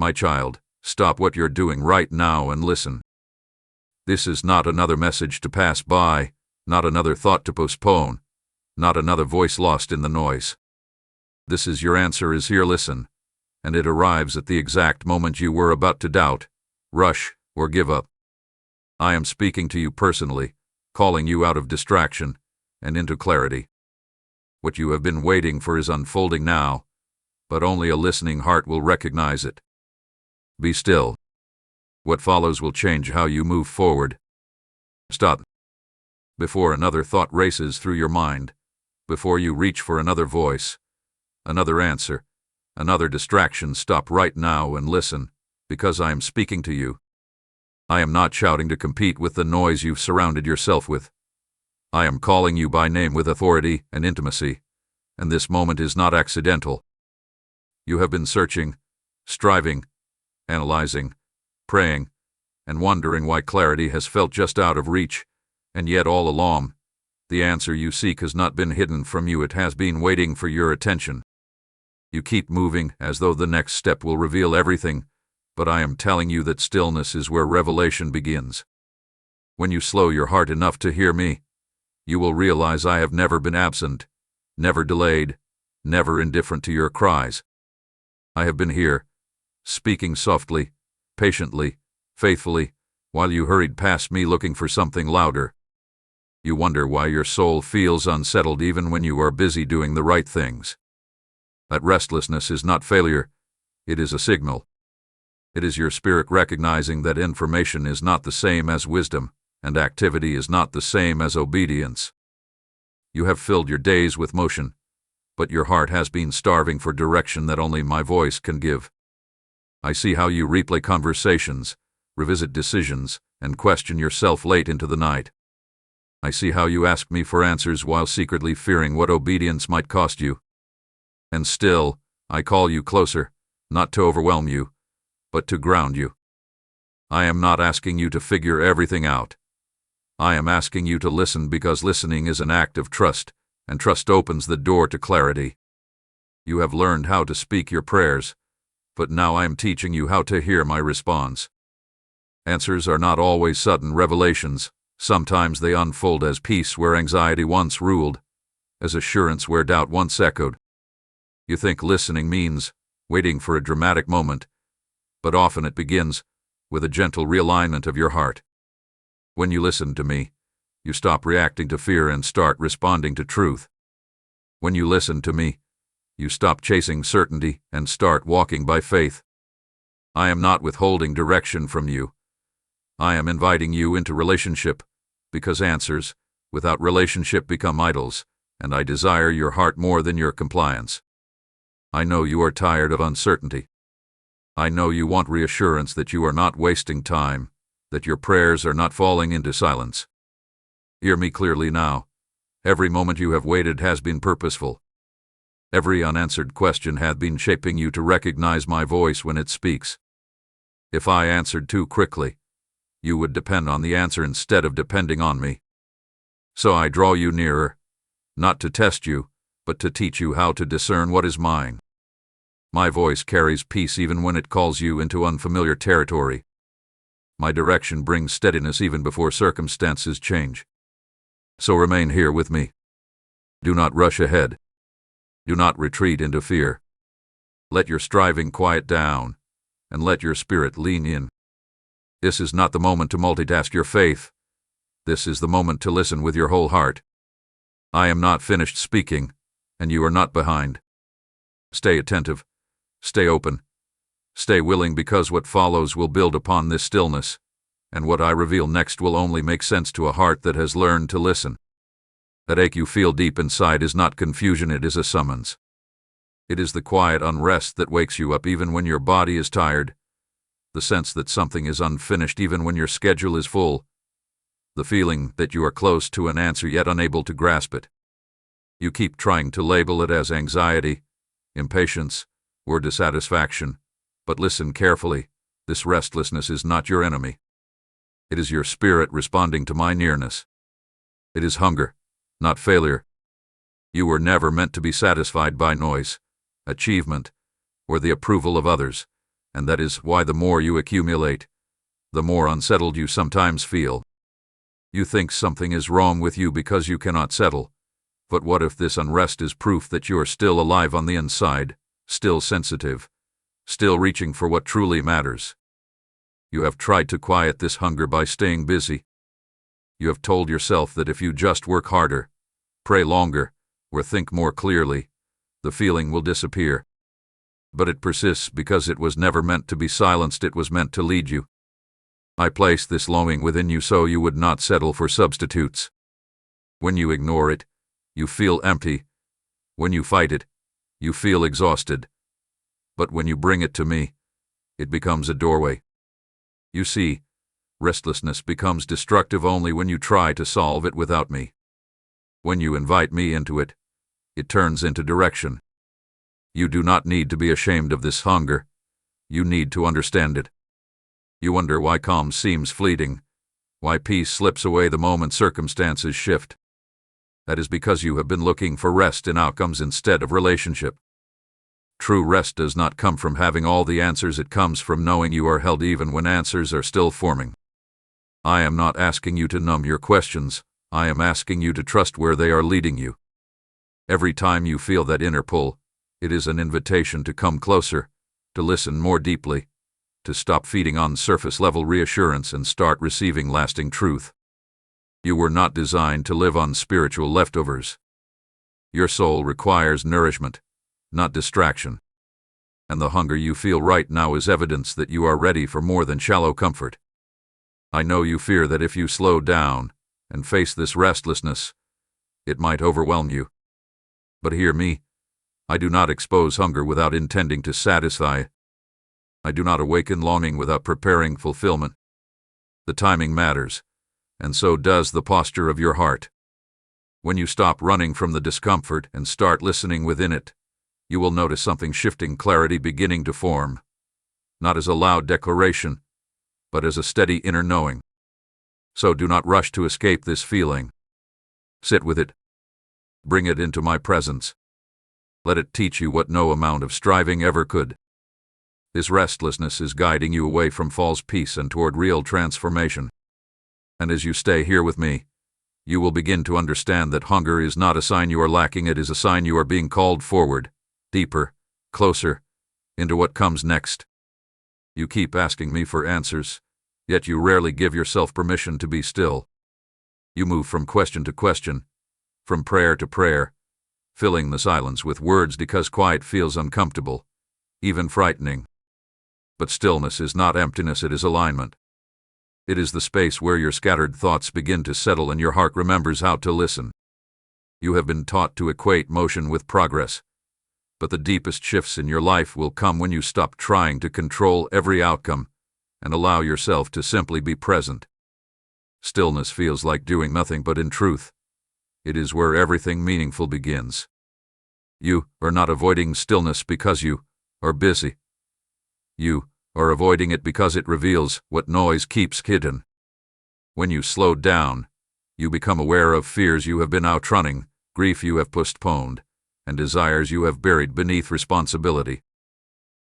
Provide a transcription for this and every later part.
my child, stop what you're doing right now and listen. This is not another message to pass by, not another thought to postpone, not another voice lost in the noise. This is your answer is here, listen, and it arrives at the exact moment you were about to doubt, rush, or give up. I am speaking to you personally, calling you out of distraction and into clarity. What you have been waiting for is unfolding now, but only a listening heart will recognize it. Be still. What follows will change how you move forward. Stop. Before another thought races through your mind, before you reach for another voice, another answer, another distraction, stop right now and listen, because I am speaking to you. I am not shouting to compete with the noise you've surrounded yourself with. I am calling you by name with authority and intimacy, and this moment is not accidental. You have been searching, striving, analyzing, praying, and wondering why clarity has felt just out of reach, and yet all along, the answer you seek has not been hidden from you, it has been waiting for your attention. You keep moving as though the next step will reveal everything, but I am telling you that stillness is where revelation begins. When you slow your heart enough to hear me, you will realize I have never been absent, never delayed, never indifferent to your cries. I have been here, speaking softly, patiently, faithfully, while you hurried past me looking for something louder. You wonder why your soul feels unsettled even when you are busy doing the right things. That restlessness is not failure, it is a signal. It is your spirit recognizing that information is not the same as wisdom, and activity is not the same as obedience. You have filled your days with motion, but your heart has been starving for direction that only my voice can give. I see how you replay conversations, revisit decisions, and question yourself late into the night. I see how you ask me for answers while secretly fearing what obedience might cost you. And still, I call you closer, not to overwhelm you, but to ground you. I am not asking you to figure everything out. I am asking you to listen because listening is an act of trust, and trust opens the door to clarity. You have learned how to speak your prayers, but now I am teaching you how to hear my response. Answers are not always sudden revelations. Sometimes they unfold as peace where anxiety once ruled, as assurance where doubt once echoed. You think listening means waiting for a dramatic moment, but often it begins with a gentle realignment of your heart. When you listen to me, you stop reacting to fear and start responding to truth. When you listen to me, you stop chasing certainty and start walking by faith. I am not withholding direction from you. I am inviting you into relationship, because answers without relationship become idols, and I desire your heart more than your compliance. I know you are tired of uncertainty. I know you want reassurance that you are not wasting time, that your prayers are not falling into silence. Hear me clearly now. Every moment you have waited has been purposeful. Every unanswered question has been shaping you to recognize my voice when it speaks. If I answered too quickly, you would depend on the answer instead of depending on me. So I draw you nearer, not to test you, but to teach you how to discern what is mine. My voice carries peace even when it calls you into unfamiliar territory. My direction brings steadiness even before circumstances change. So remain here with me. Do not rush ahead. Do not retreat into fear. Let your striving quiet down, and let your spirit lean in. This is not the moment to multitask your faith. This is the moment to listen with your whole heart. I am not finished speaking, and you are not behind. Stay attentive. Stay open. Stay willing, because what follows will build upon this stillness, and what I reveal next will only make sense to a heart that has learned to listen. That ache you feel deep inside is not confusion, it is a summons. It is the quiet unrest that wakes you up even when your body is tired, the sense that something is unfinished even when your schedule is full, the feeling that you are close to an answer yet unable to grasp it. You keep trying to label it as anxiety, impatience, or dissatisfaction, but listen carefully. This restlessness is not your enemy. It is your spirit responding to my nearness. It is hunger, not failure. You were never meant to be satisfied by noise, achievement, or the approval of others, And that is why the more you accumulate, the more unsettled you sometimes feel. You think something is wrong with you because you cannot settle. But what if this unrest is proof that you are still alive on the inside, still sensitive, still reaching for what truly matters? You have tried to quiet this hunger by staying busy. You have told yourself that if you just work harder, pray longer, or think more clearly, the feeling will disappear. But it persists because it was never meant to be silenced, it was meant to lead you. I placed this longing within you so you would not settle for substitutes. When you ignore it, you feel empty. When you fight it, you feel exhausted. But when you bring it to me, it becomes a doorway. You see, restlessness becomes destructive only when you try to solve it without me. When you invite me into it, it turns into direction. You do not need to be ashamed of this hunger. You need to understand it. You wonder why calm seems fleeting, why peace slips away the moment circumstances shift. That is because you have been looking for rest in outcomes instead of relationship. True rest does not come from having all the answers, it comes from knowing you are held even when answers are still forming. I am not asking you to numb your questions, I am asking you to trust where they are leading you. Every time you feel that inner pull, it is an invitation to come closer, to listen more deeply, to stop feeding on surface-level reassurance and start receiving lasting truth. You were not designed to live on spiritual leftovers. Your soul requires nourishment, not distraction. And the hunger you feel right now is evidence that you are ready for more than shallow comfort. I know you fear that if you slow down and face this restlessness, it might overwhelm you. But hear me, I do not expose hunger without intending to satisfy it. I do not awaken longing without preparing fulfillment. The timing matters, and so does the posture of your heart. When you stop running from the discomfort and start listening within it, you will notice something shifting, clarity beginning to form, not as a loud declaration, but as a steady inner knowing. So do not rush to escape this feeling. Sit with it. Bring it into my presence. Let it teach you what no amount of striving ever could. This restlessness is guiding you away from false peace and toward real transformation. And as you stay here with me, you will begin to understand that hunger is not a sign you are lacking, it is a sign you are being called forward, deeper, closer, into what comes next. You keep asking me for answers, yet you rarely give yourself permission to be still. You move from question to question, from prayer to prayer, filling the silence with words because quiet feels uncomfortable, even frightening. But stillness is not emptiness, it is alignment. It is the space where your scattered thoughts begin to settle and your heart remembers how to listen. You have been taught to equate motion with progress, but the deepest shifts in your life will come when you stop trying to control every outcome and allow yourself to simply be present. Stillness feels like doing nothing, but in truth, it is where everything meaningful begins. You are not avoiding stillness because you are busy. You are avoiding it because it reveals what noise keeps hidden. When you slow down, you become aware of fears you have been outrunning, grief you have postponed, and desires you have buried beneath responsibility.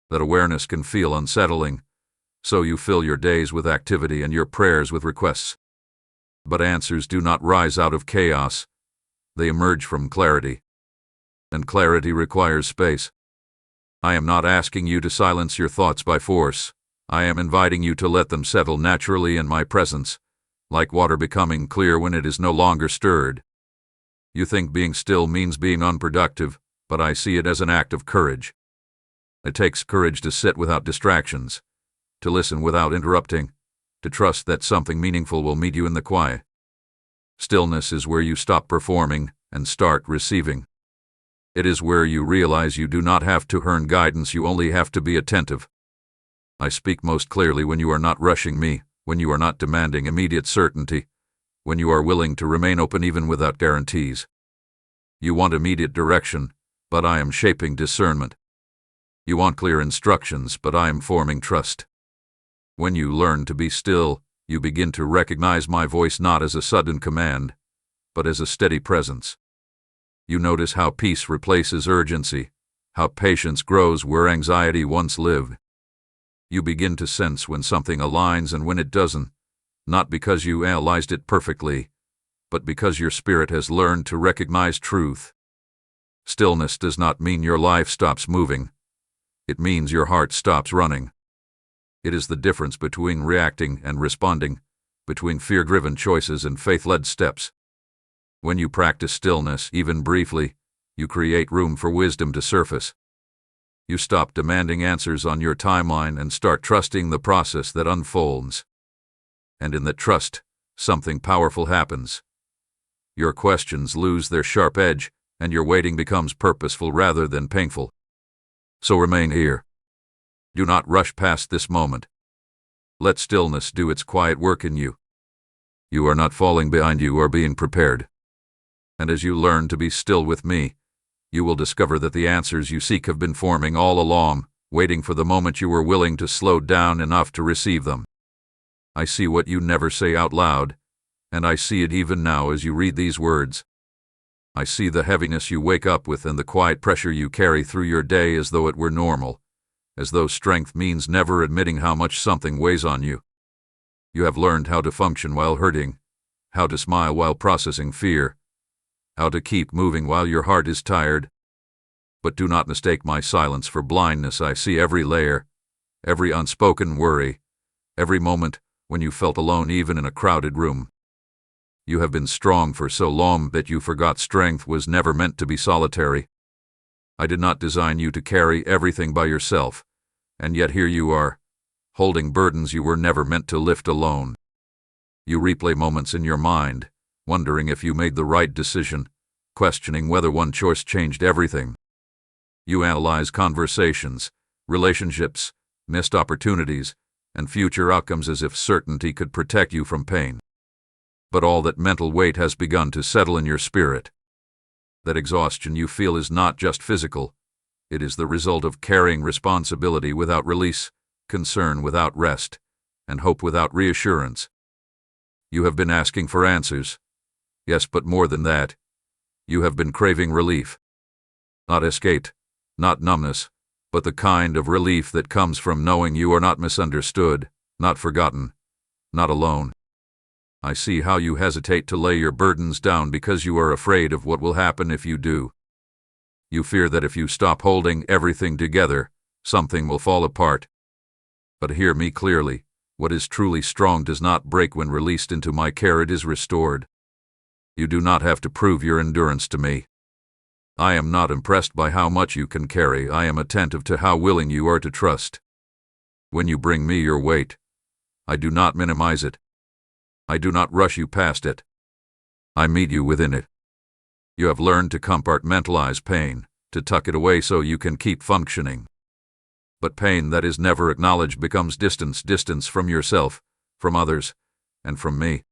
That awareness can feel unsettling, so you fill your days with activity and your prayers with requests. But answers do not rise out of chaos, they emerge from clarity. And clarity requires space. I am not asking you to silence your thoughts by force. I am inviting you to let them settle naturally in my presence, like water becoming clear when it is no longer stirred. You think being still means being unproductive, but I see it as an act of courage. It takes courage to sit without distractions, to listen without interrupting, to trust that something meaningful will meet you in the quiet. Stillness is where you stop performing and start receiving. It is where you realize you do not have to earn guidance, you only have to be attentive. I speak most clearly when you are not rushing me, when you are not demanding immediate certainty, when you are willing to remain open even without guarantees. You want immediate direction, but I am shaping discernment. You want clear instructions, but I am forming trust. When you learn to be still, you begin to recognize my voice not as a sudden command, but as a steady presence. You notice how peace replaces urgency, how patience grows where anxiety once lived. You begin to sense when something aligns and when it doesn't, not because you analyzed it perfectly, but because your spirit has learned to recognize truth. Stillness does not mean your life stops moving. It means your heart stops running. It is the difference between reacting and responding, between fear-driven choices and faith-led steps. When you practice stillness, even briefly, you create room for wisdom to surface. You stop demanding answers on your timeline and start trusting the process that unfolds. And in that trust, something powerful happens. Your questions lose their sharp edge, and your waiting becomes purposeful rather than painful. So remain here. Do not rush past this moment. Let stillness do its quiet work in you. You are not falling behind, you are being prepared. And as you learn to be still with me, you will discover that the answers you seek have been forming all along, waiting for the moment you were willing to slow down enough to receive them. I see what you never say out loud, and I see it even now as you read these words. I see the heaviness you wake up with and the quiet pressure you carry through your day as though it were normal, as though strength means never admitting how much something weighs on you. You have learned how to function while hurting, how to smile while processing fear, how to keep moving while your heart is tired. But do not mistake my silence for blindness. I see every layer, every unspoken worry, every moment when you felt alone even in a crowded room. You have been strong for so long that you forgot strength was never meant to be solitary. I did not design you to carry everything by yourself, and yet here you are, holding burdens you were never meant to lift alone. You replay moments in your mind, wondering if you made the right decision, questioning whether one choice changed everything. You analyze conversations, relationships, missed opportunities, and future outcomes as if certainty could protect you from pain. But all that mental weight has begun to settle in your spirit. That exhaustion you feel is not just physical. It is the result of carrying responsibility without release, concern without rest, and hope without reassurance. You have been asking for answers. Yes, but more than that. You have been craving relief. Not escape, not numbness, but the kind of relief that comes from knowing you are not misunderstood, not forgotten, not alone. I see how you hesitate to lay your burdens down because you are afraid of what will happen if you do. You fear that if you stop holding everything together, something will fall apart. But hear me clearly. What is truly strong does not break when released into my care, it is restored. You do not have to prove your endurance to me. I am not impressed by how much you can carry. I am attentive to how willing you are to trust. When you bring me your weight, I do not minimize it. I do not rush you past it. I meet you within it. You have learned to compartmentalize pain, to tuck it away so you can keep functioning. But pain that is never acknowledged becomes distance from yourself, from others, and from me.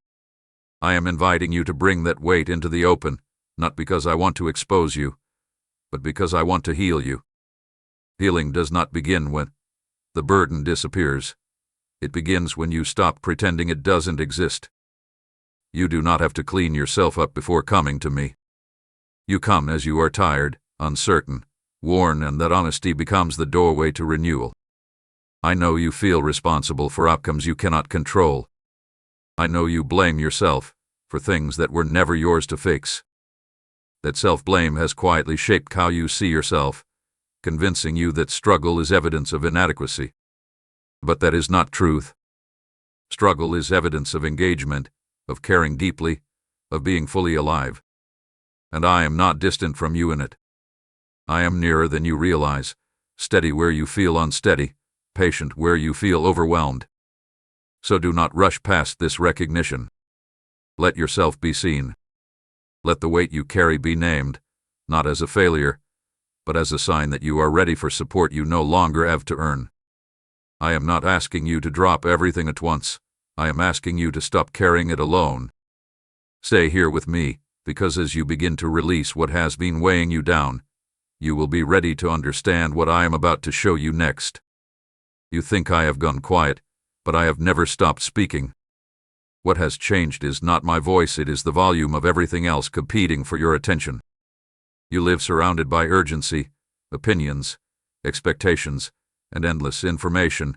I am inviting you to bring that weight into the open, not because I want to expose you, but because I want to heal you. Healing does not begin when the burden disappears. It begins when you stop pretending it doesn't exist. You do not have to clean yourself up before coming to me. You come as you are tired, uncertain, worn, and that honesty becomes the doorway to renewal. I know you feel responsible for outcomes you cannot control. I know you blame yourself for things that were never yours to fix. That self-blame has quietly shaped how you see yourself, convincing you that struggle is evidence of inadequacy. But that is not truth. Struggle is evidence of engagement, of caring deeply, of being fully alive. And I am not distant from you in it. I am nearer than you realize, steady where you feel unsteady, patient where you feel overwhelmed. So do not rush past this recognition. Let yourself be seen. Let the weight you carry be named, not as a failure, but as a sign that you are ready for support you no longer have to earn. I am not asking you to drop everything at once. I am asking you to stop carrying it alone. Stay here with me, because as you begin to release what has been weighing you down, you will be ready to understand what I am about to show you next. You think I have gone quiet, but I have never stopped speaking. What has changed is not my voice, it is the volume of everything else competing for your attention. You live surrounded by urgency, opinions, expectations, and endless information,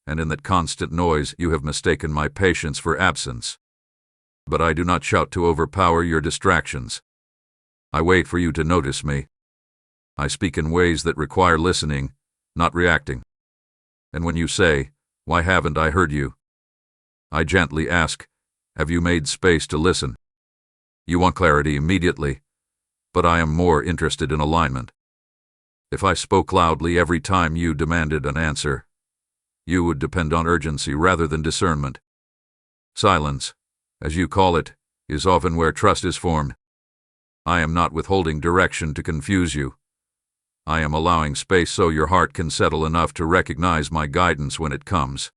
and in that constant noise you have mistaken my patience for absence. But I do not shout to overpower your distractions. I wait for you to notice me. I speak in ways that require listening, not reacting. And when you say, "Why haven't I heard you?" I gently ask, "Have you made space to listen?" You want clarity immediately, but I am more interested in alignment. If I spoke loudly every time you demanded an answer, you would depend on urgency rather than discernment. Silence, as you call it, is often where trust is formed. I am not withholding direction to confuse you. I am allowing space so your heart can settle enough to recognize my guidance when it comes.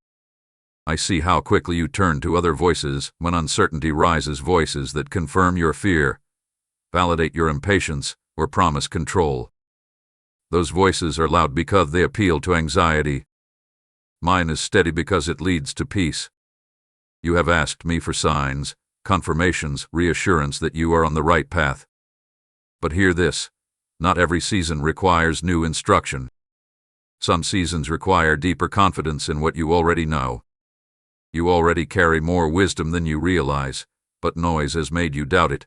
I see how quickly you turn to other voices when uncertainty rises, voices that confirm your fear, validate your impatience, or promise control. Those voices are loud because they appeal to anxiety. Mine is steady because it leads to peace. You have asked me for signs, confirmations, reassurance that you are on the right path. But hear this, not every season requires new instruction. Some seasons require deeper confidence in what you already know. You already carry more wisdom than you realize, but noise has made you doubt it.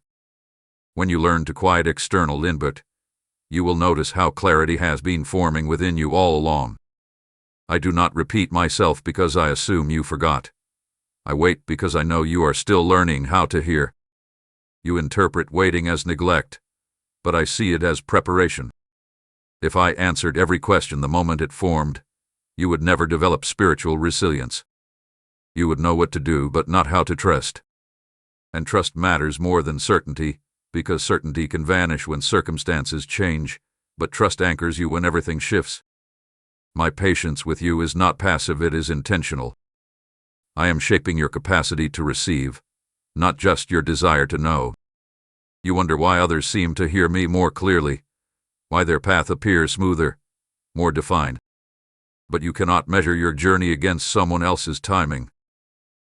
When you learn to quiet external input, you will notice how clarity has been forming within you all along. I do not repeat myself because I assume you forgot. I wait because I know you are still learning how to hear. You interpret waiting as neglect, but I see it as preparation. If I answered every question the moment it formed, you would never develop spiritual resilience. You would know what to do but not how to trust. And trust matters more than certainty, because certainty can vanish when circumstances change, but trust anchors you when everything shifts. My patience with you is not passive, it is intentional. I am shaping your capacity to receive, not just your desire to know. You wonder why others seem to hear me more clearly, why their path appears smoother, more defined. But you cannot measure your journey against someone else's timing.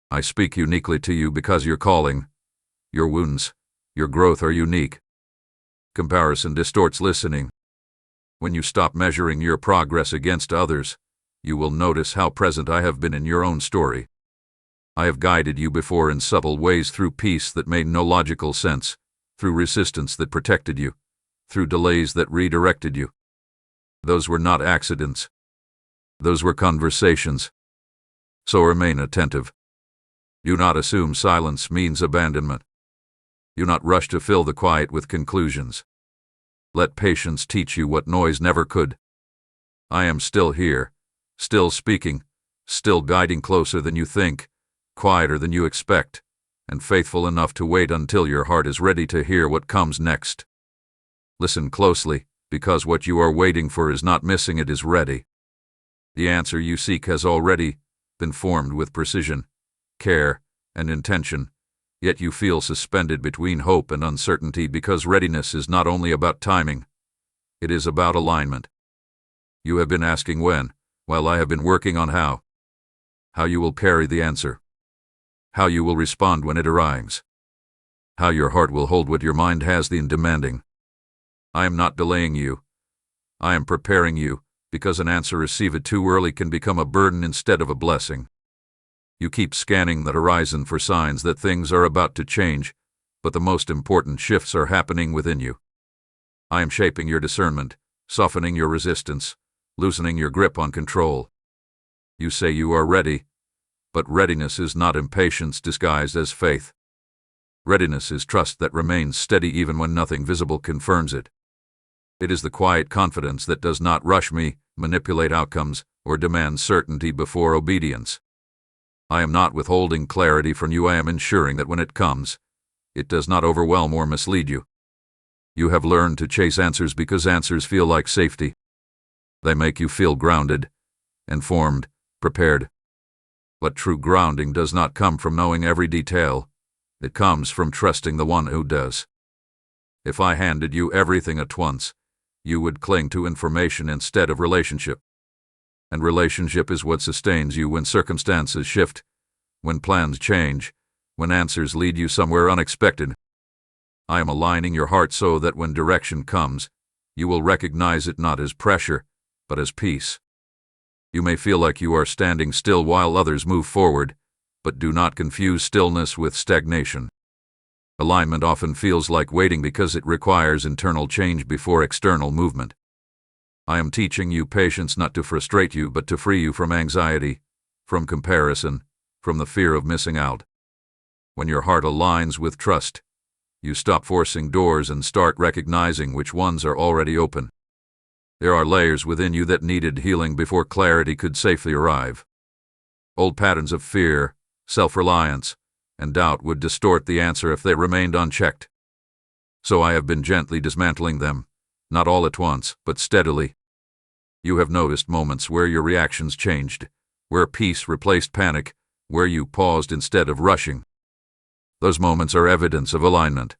I speak uniquely to you because your calling, your wounds, your growth are unique. Comparison distorts listening. When you stop measuring your progress against others, you will notice how present I have been in your own story. I have guided you before in subtle ways, through peace that made no logical sense, through resistance that protected you, through delays that redirected you. Those were not accidents. Those were conversations. So remain attentive. Do not assume silence means abandonment. Do not rush to fill the quiet with conclusions. Let patience teach you what noise never could. I am still here, still speaking, still guiding, closer than you think, quieter than you expect, and faithful enough to wait until your heart is ready to hear what comes next. Listen closely, because what you are waiting for is not missing, it is ready. The answer you seek has already been formed with precision, care, and intention, yet you feel suspended between hope and uncertainty because readiness is not only about timing, it is about alignment. You have been asking when, while I have been working on how. How you will carry the answer. How you will respond when it arrives. How your heart will hold what your mind has been demanding. I am not delaying you. I am preparing you, because an answer received too early can become a burden instead of a blessing. You keep scanning the horizon for signs that things are about to change, but the most important shifts are happening within you. I am shaping your discernment, softening your resistance, loosening your grip on control. You say you are ready, but readiness is not impatience disguised as faith. Readiness is trust that remains steady even when nothing visible confirms it. It is the quiet confidence that does not rush me, manipulate outcomes, or demand certainty before obedience. I am not withholding clarity from you, I am ensuring that when it comes, it does not overwhelm or mislead you. You have learned to chase answers because answers feel like safety. They make you feel grounded, informed, prepared. But true grounding does not come from knowing every detail. It comes from trusting the one who does. If I handed you everything at once, you would cling to information instead of relationship. And relationship is what sustains you when circumstances shift, when plans change, when answers lead you somewhere unexpected. I am aligning your heart so that when direction comes, you will recognize it not as pressure, but as peace. You may feel like you are standing still while others move forward, but do not confuse stillness with stagnation. Alignment often feels like waiting because it requires internal change before external movement. I am teaching you patience not to frustrate you, but to free you from anxiety, from comparison, from the fear of missing out. When your heart aligns with trust, you stop forcing doors and start recognizing which ones are already open. There are layers within you that needed healing before clarity could safely arrive. Old patterns of fear, self-reliance, and doubt would distort the answer if they remained unchecked. So I have been gently dismantling them, not all at once, but steadily. You have noticed moments where your reactions changed, where peace replaced panic, where you paused instead of rushing. Those moments are evidence of alignment.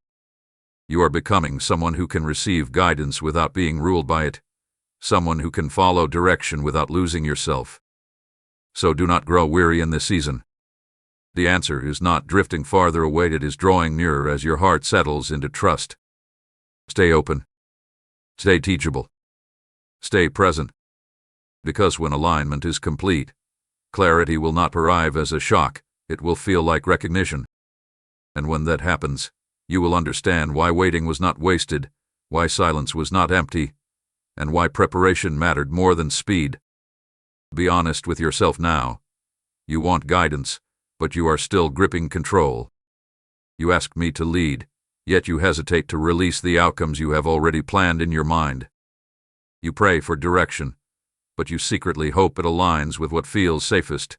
You are becoming someone who can receive guidance without being ruled by it, someone who can follow direction without losing yourself. So do not grow weary in this season. The answer is not drifting farther away, it is drawing nearer as your heart settles into trust. Stay open. Stay teachable. Stay present. Because when alignment is complete, clarity will not arrive as a shock, it will feel like recognition. And when that happens, you will understand why waiting was not wasted, why silence was not empty, and why preparation mattered more than speed. Be honest with yourself now. You want guidance, but you are still gripping control. You ask me to lead, yet you hesitate to release the outcomes you have already planned in your mind. You pray for direction, but you secretly hope it aligns with what feels safest,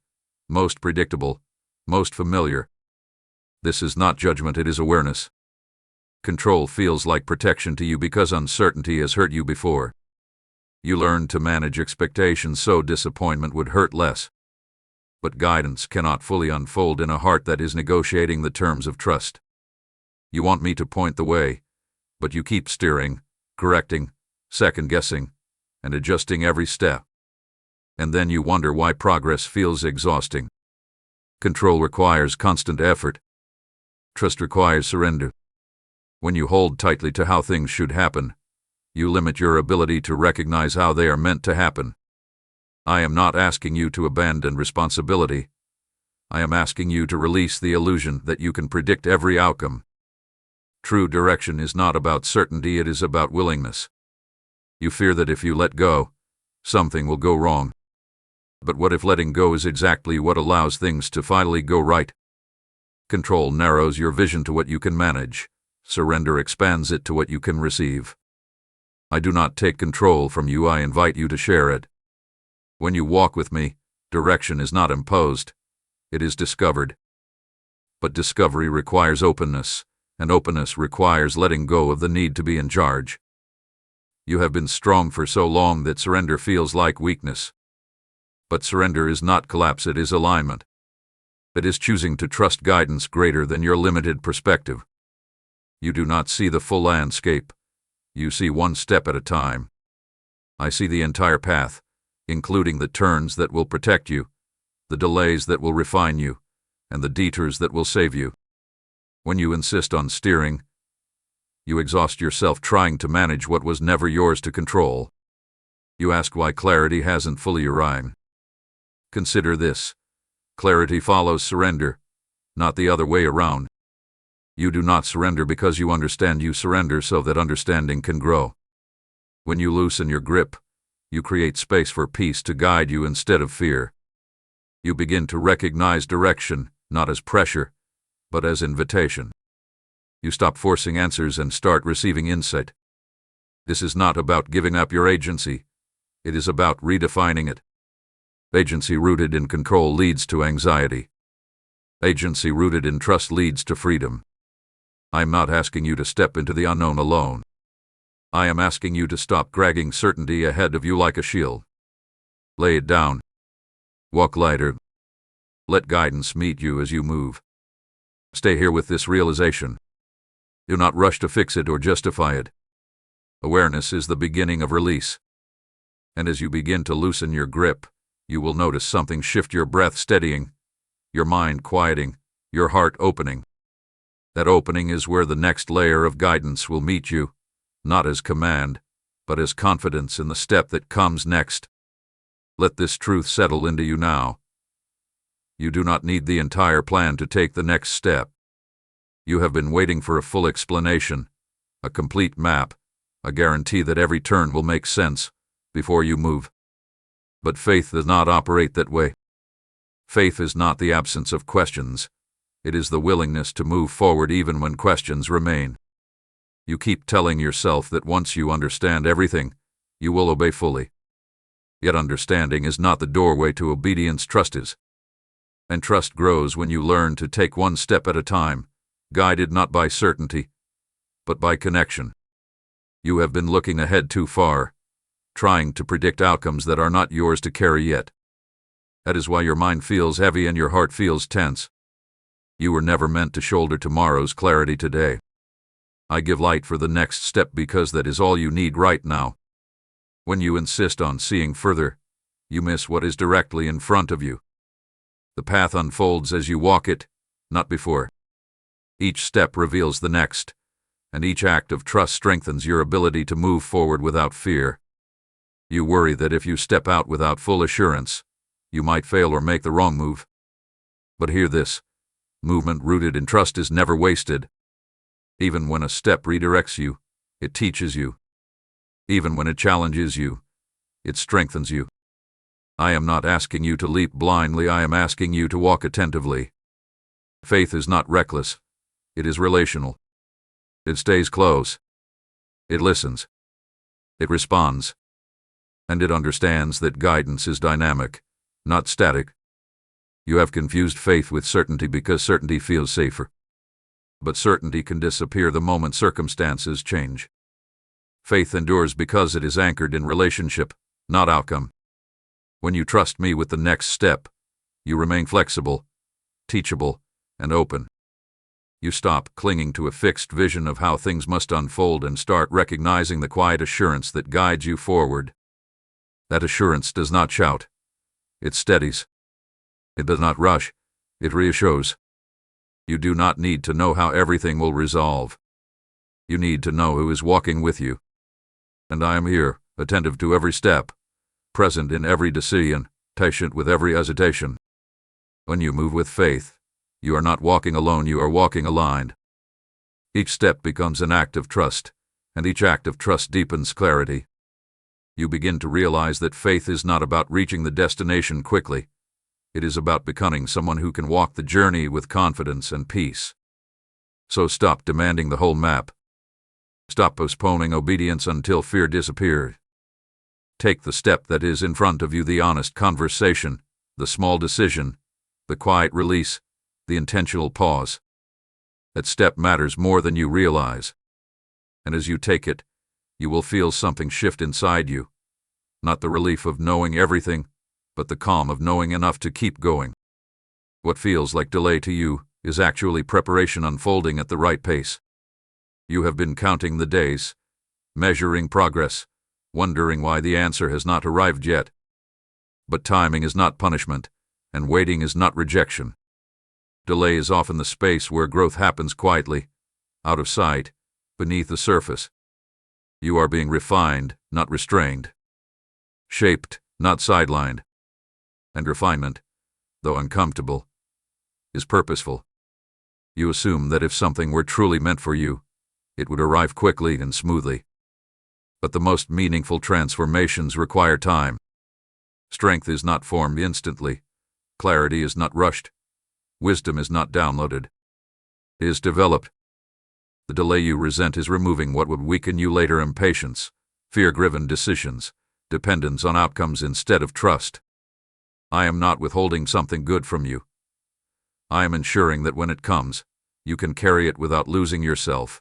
most predictable, most familiar. This is not judgment, it is awareness. Control feels like protection to you because uncertainty has hurt you before. You learned to manage expectations so disappointment would hurt less. But guidance cannot fully unfold in a heart that is negotiating the terms of trust. You want me to point the way, but you keep steering, correcting, second-guessing, and adjusting every step. And then you wonder why progress feels exhausting. Control requires constant effort. Trust requires surrender. When you hold tightly to how things should happen, you limit your ability to recognize how they are meant to happen. I am not asking you to abandon responsibility. I am asking you to release the illusion that you can predict every outcome. True direction is not about certainty, it is about willingness. You fear that if you let go, something will go wrong. But what if letting go is exactly what allows things to finally go right? Control narrows your vision to what you can manage. Surrender expands it to what you can receive. I do not take control from you, I invite you to share it. When you walk with me, direction is not imposed, it is discovered. But discovery requires openness, and openness requires letting go of the need to be in charge. You have been strong for so long that surrender feels like weakness. But surrender is not collapse, it is alignment. It is choosing to trust guidance greater than your limited perspective. You do not see the full landscape. You see one step at a time. I see the entire path, including the turns that will protect you, the delays that will refine you, and the detours that will save you. When you insist on steering, you exhaust yourself trying to manage what was never yours to control. You ask why clarity hasn't fully arrived. Consider this. Clarity follows surrender, not the other way around. You do not surrender because you understand, you surrender so that understanding can grow. When you loosen your grip, you create space for peace to guide you instead of fear. You begin to recognize direction, not as pressure, but as invitation. You stop forcing answers and start receiving insight. This is not about giving up your agency. It is about redefining it. Agency rooted in control leads to anxiety. Agency rooted in trust leads to freedom. I am not asking you to step into the unknown alone. I am asking you to stop dragging certainty ahead of you like a shield. Lay it down. Walk lighter. Let guidance meet you as you move. Stay here with this realization. Do not rush to fix it or justify it. Awareness is the beginning of release. And as you begin to loosen your grip, you will notice something shift, your breath steadying, your mind quieting, your heart opening. That opening is where the next layer of guidance will meet you, not as command, but as confidence in the step that comes next. Let this truth settle into you now. You do not need the entire plan to take the next step. You have been waiting for a full explanation, a complete map, a guarantee that every turn will make sense before you move. But faith does not operate that way. Faith is not the absence of questions. It is the willingness to move forward even when questions remain. You keep telling yourself that once you understand everything, you will obey fully. Yet understanding is not the doorway to obedience, trust is. And trust grows when you learn to take one step at a time, guided not by certainty, but by connection. You have been looking ahead too far, trying to predict outcomes that are not yours to carry yet. That is why your mind feels heavy and your heart feels tense. You were never meant to shoulder tomorrow's clarity today. I give light for the next step because that is all you need right now. When you insist on seeing further, you miss what is directly in front of you. The path unfolds as you walk it, not before. Each step reveals the next, and each act of trust strengthens your ability to move forward without fear. You worry that if you step out without full assurance, you might fail or make the wrong move. But hear this: movement rooted in trust is never wasted. Even when a step redirects you, it teaches you. Even when it challenges you, it strengthens you. I am not asking you to leap blindly, I am asking you to walk attentively. Faith is not reckless, it is relational. It stays close. It listens. It responds. And it understands that guidance is dynamic, not static. You have confused faith with certainty because certainty feels safer. But certainty can disappear the moment circumstances change. Faith endures because it is anchored in relationship, not outcome. When you trust me with the next step, you remain flexible, teachable, and open. You stop clinging to a fixed vision of how things must unfold and start recognizing the quiet assurance that guides you forward. That assurance does not shout. It steadies. It does not rush. It reassures. You do not need to know how everything will resolve. You need to know who is walking with you. And I am here, attentive to every step, present in every decision, patient with every hesitation. When you move with faith, you are not walking alone, you are walking aligned. Each step becomes an act of trust, and each act of trust deepens clarity. You begin to realize that faith is not about reaching the destination quickly. It is about becoming someone who can walk the journey with confidence and peace. So stop demanding the whole map. Stop postponing obedience until fear disappears. Take the step that is in front of you, the honest conversation, the small decision, the quiet release, the intentional pause. That step matters more than you realize. And as you take it, you will feel something shift inside you. Not the relief of knowing everything, but the calm of knowing enough to keep going. What feels like delay to you is actually preparation unfolding at the right pace. You have been counting the days, measuring progress, wondering why the answer has not arrived yet. But timing is not punishment, and waiting is not rejection. Delay is often the space where growth happens quietly, out of sight, beneath the surface. You are being refined, not restrained. Shaped, not sidelined. And refinement, though uncomfortable, is purposeful. You assume that if something were truly meant for you, it would arrive quickly and smoothly. But the most meaningful transformations require time. Strength is not formed instantly. Clarity is not rushed. Wisdom is not downloaded. It is developed. The delay you resent is removing what would weaken you later: impatience, fear-driven decisions, dependence on outcomes instead of trust. I am not withholding something good from you. I am ensuring that when it comes, you can carry it without losing yourself.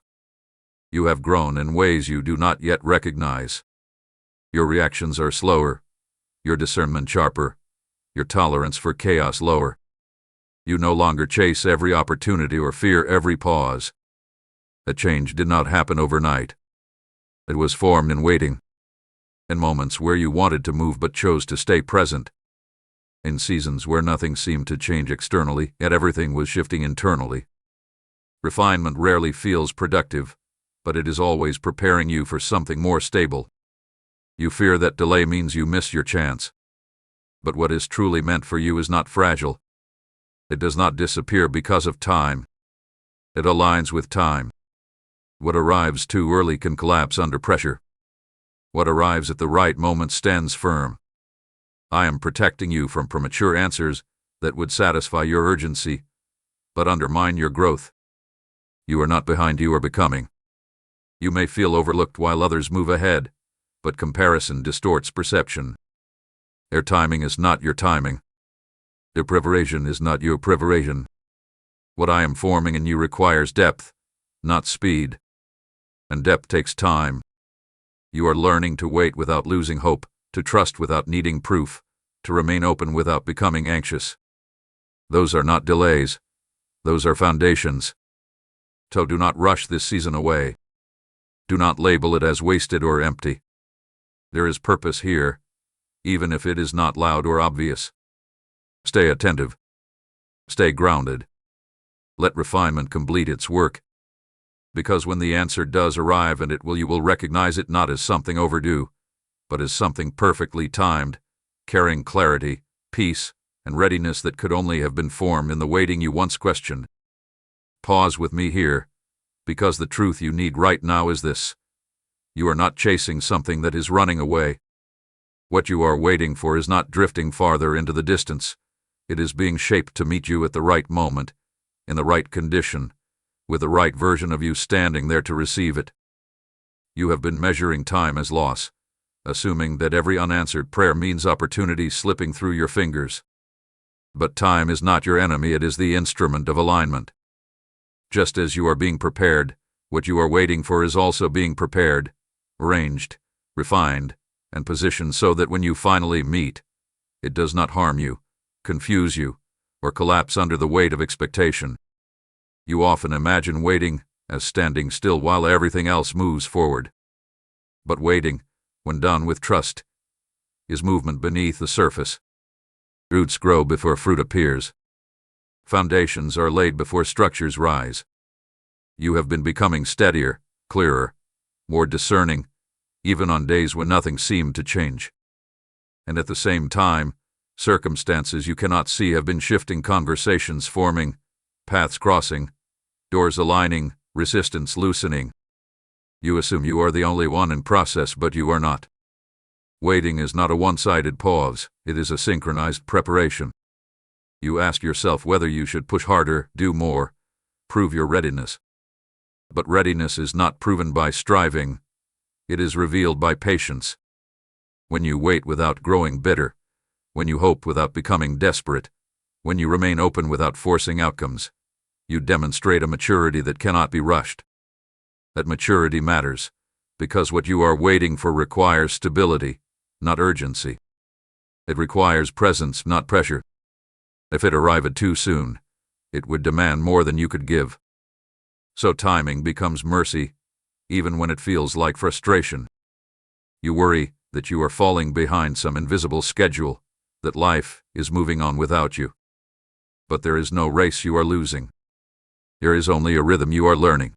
You have grown in ways you do not yet recognize. Your reactions are slower, your discernment sharper, your tolerance for chaos lower. You no longer chase every opportunity or fear every pause. That change did not happen overnight. It was formed in waiting, in moments where you wanted to move but chose to stay present, in seasons where nothing seemed to change externally, yet everything was shifting internally. Refinement rarely feels productive, but it is always preparing you for something more stable. You fear that delay means you miss your chance. But what is truly meant for you is not fragile. It does not disappear because of time. It aligns with time. What arrives too early can collapse under pressure. What arrives at the right moment stands firm. I am protecting you from premature answers that would satisfy your urgency, but undermine your growth. You are not behind, you are becoming. You may feel overlooked while others move ahead, but comparison distorts perception. Their timing is not your timing. Their preparation is not your preparation. What I am forming in you requires depth, not speed. And depth takes time. You are learning to wait without losing hope, to trust without needing proof, to remain open without becoming anxious. Those are not delays. Those are foundations. So do not rush this season away. Do not label it as wasted or empty. There is purpose here, even if it is not loud or obvious. Stay attentive. Stay grounded. Let refinement complete its work. Because when the answer does arrive, and you will recognize it not as something overdue, but as something perfectly timed, carrying clarity, peace, and readiness that could only have been formed in the waiting you once questioned. Pause with me here, because the truth you need right now is this. You are not chasing something that is running away. What you are waiting for is not drifting farther into the distance. It is being shaped to meet you at the right moment, in the right condition, with the right version of you standing there to receive it. You have been measuring time as loss, assuming that every unanswered prayer means opportunity slipping through your fingers. But time is not your enemy, it is the instrument of alignment. Just as you are being prepared, what you are waiting for is also being prepared, arranged, refined, and positioned so that when you finally meet, it does not harm you, confuse you, or collapse under the weight of expectation. You often imagine waiting as standing still while everything else moves forward. But waiting, when done with trust, is movement beneath the surface. Roots grow before fruit appears. Foundations are laid before structures rise. You have been becoming steadier, clearer, more discerning, even on days when nothing seemed to change. And at the same time, circumstances you cannot see have been shifting, conversations forming, paths crossing, doors aligning, resistance loosening. You assume you are the only one in process, but you are not. Waiting is not a one-sided pause, it is a synchronized preparation. You ask yourself whether you should push harder, do more, prove your readiness. But readiness is not proven by striving, it is revealed by patience. When you wait without growing bitter, when you hope without becoming desperate, when you remain open without forcing outcomes, you demonstrate a maturity that cannot be rushed. That maturity matters, because what you are waiting for requires stability, not urgency. It requires presence, not pressure. If it arrived too soon, it would demand more than you could give. So timing becomes mercy, even when it feels like frustration. You worry that you are falling behind some invisible schedule, that life is moving on without you. But there is no race you are losing. There is only a rhythm you are learning.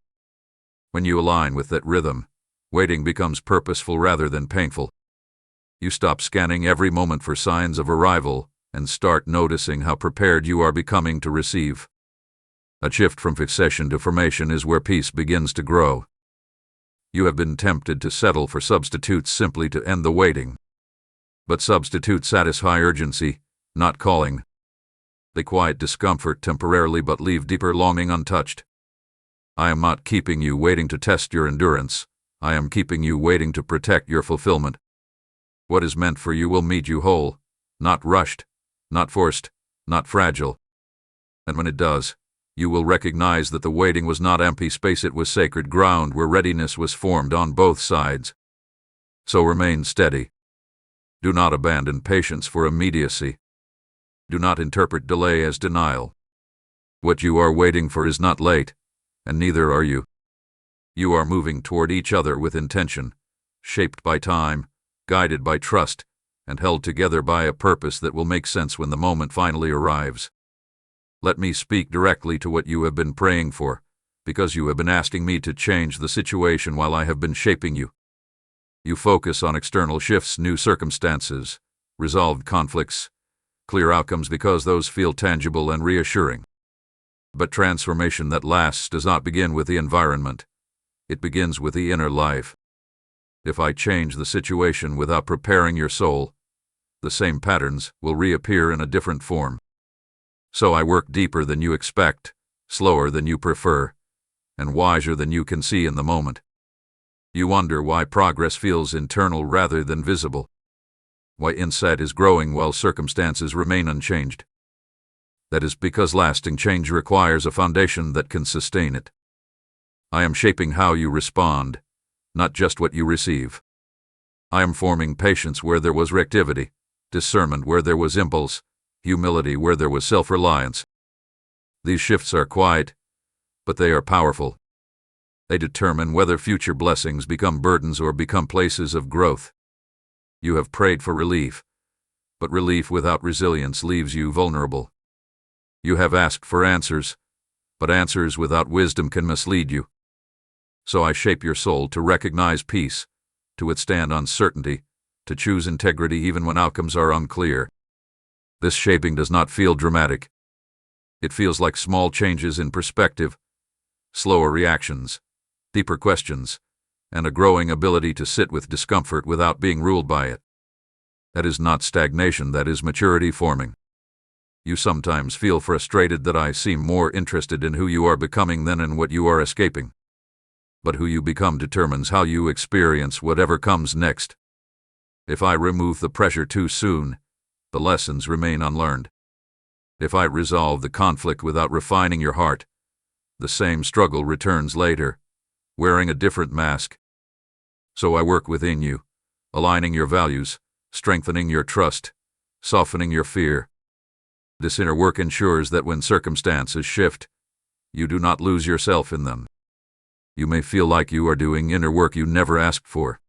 When you align with that rhythm, waiting becomes purposeful rather than painful. You stop scanning every moment for signs of arrival and start noticing how prepared you are becoming to receive. A shift from fixation to formation is where peace begins to grow. You have been tempted to settle for substitutes simply to end the waiting. But substitutes satisfy urgency, not calling. They quiet discomfort temporarily but leave deeper longing untouched. I am not keeping you waiting to test your endurance. I am keeping you waiting to protect your fulfillment. What is meant for you will meet you whole, not rushed, not forced, not fragile. And when it does, you will recognize that the waiting was not empty space, it was sacred ground where readiness was formed on both sides. So remain steady. Do not abandon patience for immediacy. Do not interpret delay as denial. What you are waiting for is not late, and neither are you. You are moving toward each other with intention, shaped by time, guided by trust, and held together by a purpose that will make sense when the moment finally arrives. Let me speak directly to what you have been praying for, because you have been asking me to change the situation while I have been shaping you. You focus on external shifts, new circumstances, resolved conflicts, Clear outcomes because those feel tangible and reassuring. But transformation that lasts does not begin with the environment. It begins with the inner life. If I change the situation without preparing your soul, the same patterns will reappear in a different form. So I work deeper than you expect, slower than you prefer, and wiser than you can see in the moment. You wonder why progress feels internal rather than visible, why insight is growing while circumstances remain unchanged. That is because lasting change requires a foundation that can sustain it. I am shaping how you respond, not just what you receive. I am forming patience where there was reactivity, discernment where there was impulse, humility where there was self-reliance. These shifts are quiet, but they are powerful. They determine whether future blessings become burdens or become places of growth. You have prayed for relief, but relief without resilience leaves you vulnerable. You have asked for answers, but answers without wisdom can mislead you. So I shape your soul to recognize peace, to withstand uncertainty, to choose integrity even when outcomes are unclear. This shaping does not feel dramatic. It feels like small changes in perspective, slower reactions, deeper questions, and a growing ability to sit with discomfort without being ruled by it. That is not stagnation, that is maturity forming. You sometimes feel frustrated that I seem more interested in who you are becoming than in what you are escaping. But who you become determines how you experience whatever comes next. If I remove the pressure too soon, the lessons remain unlearned. If I resolve the conflict without refining your heart, the same struggle returns later, wearing a different mask. So I work within you, aligning your values, strengthening your trust, softening your fear. This inner work ensures that when circumstances shift, you do not lose yourself in them. You may feel like you are doing inner work you never asked for.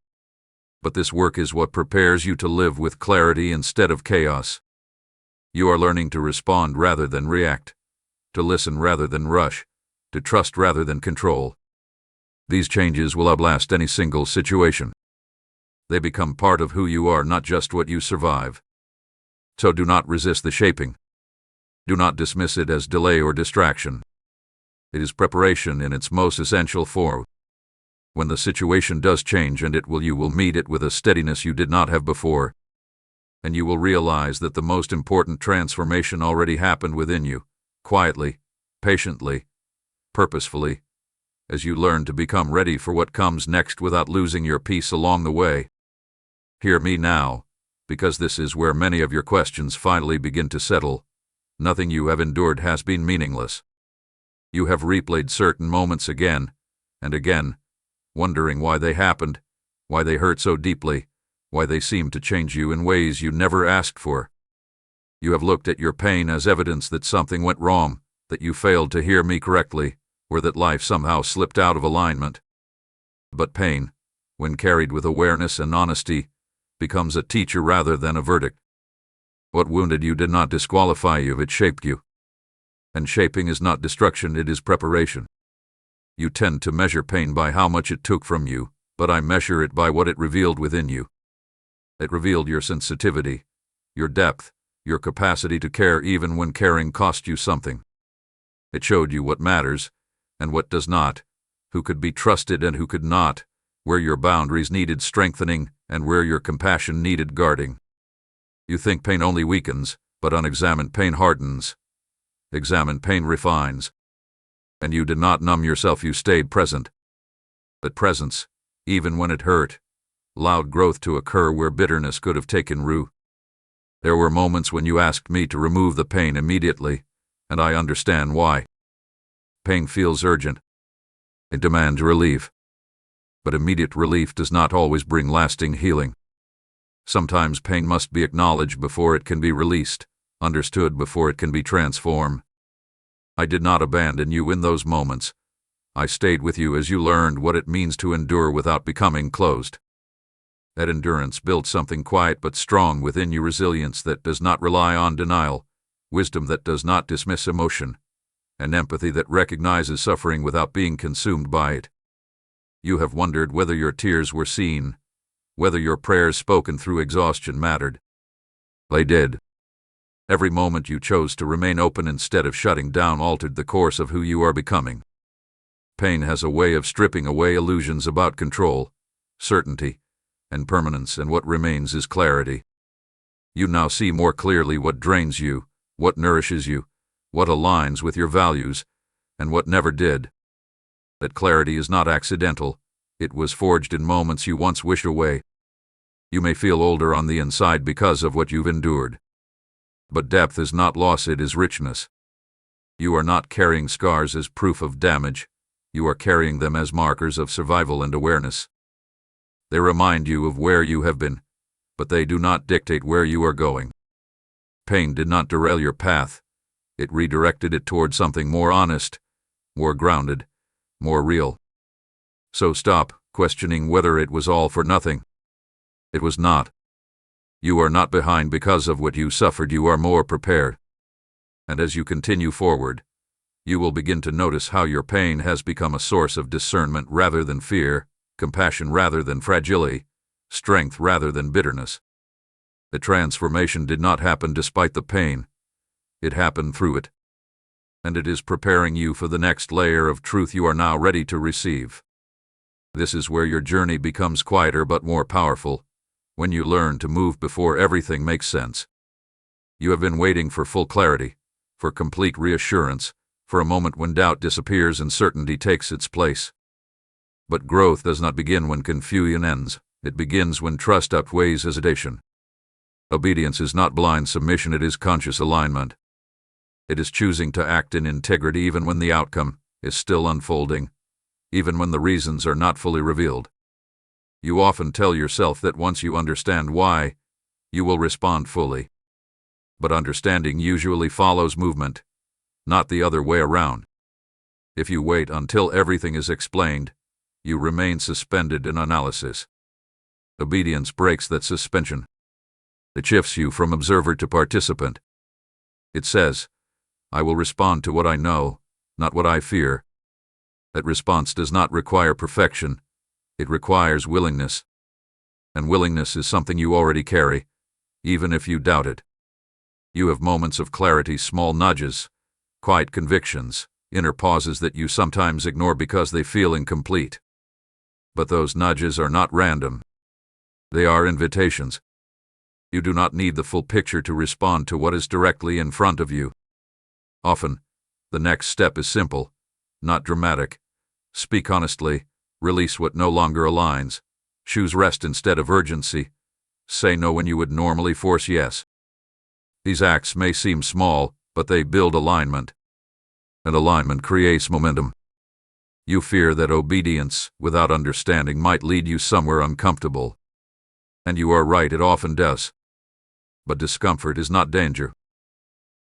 But this work is what prepares you to live with clarity instead of chaos. You are learning to respond rather than react, to listen rather than rush, to trust rather than control. These changes will outlast any single situation. They become part of who you are, not just what you survive. So do not resist the shaping. Do not dismiss it as delay or distraction. It is preparation in its most essential form. When the situation does change, and you will meet it with a steadiness you did not have before. And you will realize that the most important transformation already happened within you, quietly, patiently, purposefully, as you learn to become ready for what comes next without losing your peace along the way. Hear me now, because this is where many of your questions finally begin to settle. Nothing you have endured has been meaningless. You have replayed certain moments again and again, wondering why they happened, why they hurt so deeply, why they seemed to change you in ways you never asked for. You have looked at your pain as evidence that something went wrong, that you failed to hear me correctly, or that life somehow slipped out of alignment. But pain, when carried with awareness and honesty, becomes a teacher rather than a verdict. What wounded you did not disqualify you, it shaped you. And shaping is not destruction, it is preparation. You tend to measure pain by how much it took from you, but I measure it by what it revealed within you. It revealed your sensitivity, your depth, your capacity to care even when caring cost you something. It showed you what matters and what does not, who could be trusted and who could not, where your boundaries needed strengthening and where your compassion needed guarding. You think pain only weakens, but unexamined pain hardens. Examined pain refines. And you did not numb yourself, you stayed present. That presence, even when it hurt, allowed growth to occur where bitterness could have taken root. There were moments when you asked me to remove the pain immediately, and I understand why. Pain feels urgent. It demands relief. But immediate relief does not always bring lasting healing. Sometimes pain must be acknowledged before it can be released, understood before it can be transformed. I did not abandon you in those moments. I stayed with you as you learned what it means to endure without becoming closed. That endurance built something quiet but strong within you, resilience that does not rely on denial, wisdom that does not dismiss emotion, and empathy that recognizes suffering without being consumed by it. You have wondered whether your tears were seen, whether your prayers spoken through exhaustion mattered. They did. Every moment you chose to remain open instead of shutting down altered the course of who you are becoming. Pain has a way of stripping away illusions about control, certainty, and permanence, and what remains is clarity. You now see more clearly what drains you, what nourishes you, what aligns with your values, and what never did. That clarity is not accidental. It was forged in moments you once wished away. You may feel older on the inside because of what you've endured. But depth is not loss, it is richness. You are not carrying scars as proof of damage. You are carrying them as markers of survival and awareness. They remind you of where you have been, but they do not dictate where you are going. Pain did not derail your path. It redirected it toward something more honest, more grounded, more real. So stop questioning whether it was all for nothing. It was not. You are not behind because of what you suffered, you are more prepared. And as you continue forward, you will begin to notice how your pain has become a source of discernment rather than fear, compassion rather than fragility, strength rather than bitterness. The transformation did not happen despite the pain. It happened through it. And it is preparing you for the next layer of truth you are now ready to receive. This is where your journey becomes quieter but more powerful, when you learn to move before everything makes sense. You have been waiting for full clarity, for complete reassurance, for a moment when doubt disappears and certainty takes its place. But growth does not begin when confusion ends. It begins when trust outweighs hesitation. Obedience is not blind submission, it is conscious alignment. It is choosing to act in integrity even when the outcome is still unfolding, even when the reasons are not fully revealed. You often tell yourself that once you understand why, you will respond fully. But understanding usually follows movement, not the other way around. If you wait until everything is explained, you remain suspended in analysis. Obedience breaks that suspension. It shifts you from observer to participant. It says, I will respond to what I know, not what I fear. That response does not require perfection. It requires willingness. And willingness is something you already carry, even if you doubt it. You have moments of clarity, small nudges, quiet convictions, inner pauses that you sometimes ignore because they feel incomplete. But those nudges are not random. They are invitations. You do not need the full picture to respond to what is directly in front of you. Often, the next step is simple, not dramatic. Speak honestly, release what no longer aligns, choose rest instead of urgency, say no when you would normally force yes. These acts may seem small, but they build alignment. And alignment creates momentum. You fear that obedience, without understanding, might lead you somewhere uncomfortable. And you are right, it often does. But discomfort is not danger.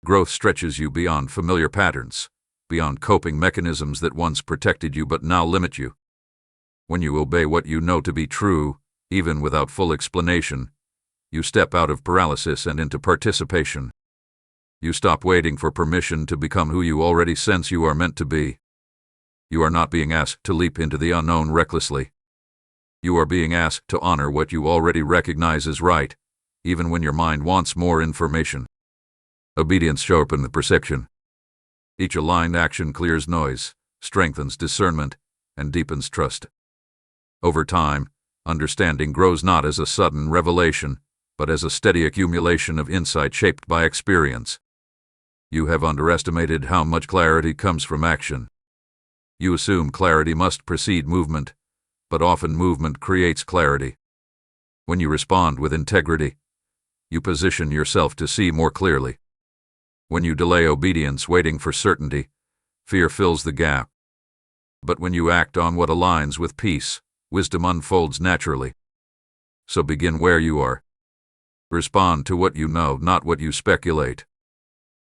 Growth stretches you beyond familiar patterns, beyond coping mechanisms that once protected you but now limit you. When you obey what you know to be true, even without full explanation, you step out of paralysis and into participation. You stop waiting for permission to become who you already sense you are meant to be. You are not being asked to leap into the unknown recklessly. You are being asked to honor what you already recognize as right, even when your mind wants more information. Obedience sharpens the perception. Each aligned action clears noise, strengthens discernment, and deepens trust. Over time, understanding grows not as a sudden revelation, but as a steady accumulation of insight shaped by experience. You have underestimated how much clarity comes from action. You assume clarity must precede movement, but often movement creates clarity. When you respond with integrity, you position yourself to see more clearly. When you delay obedience waiting for certainty, fear fills the gap. But when you act on what aligns with peace, wisdom unfolds naturally. So begin where you are. Respond to what you know, not what you speculate.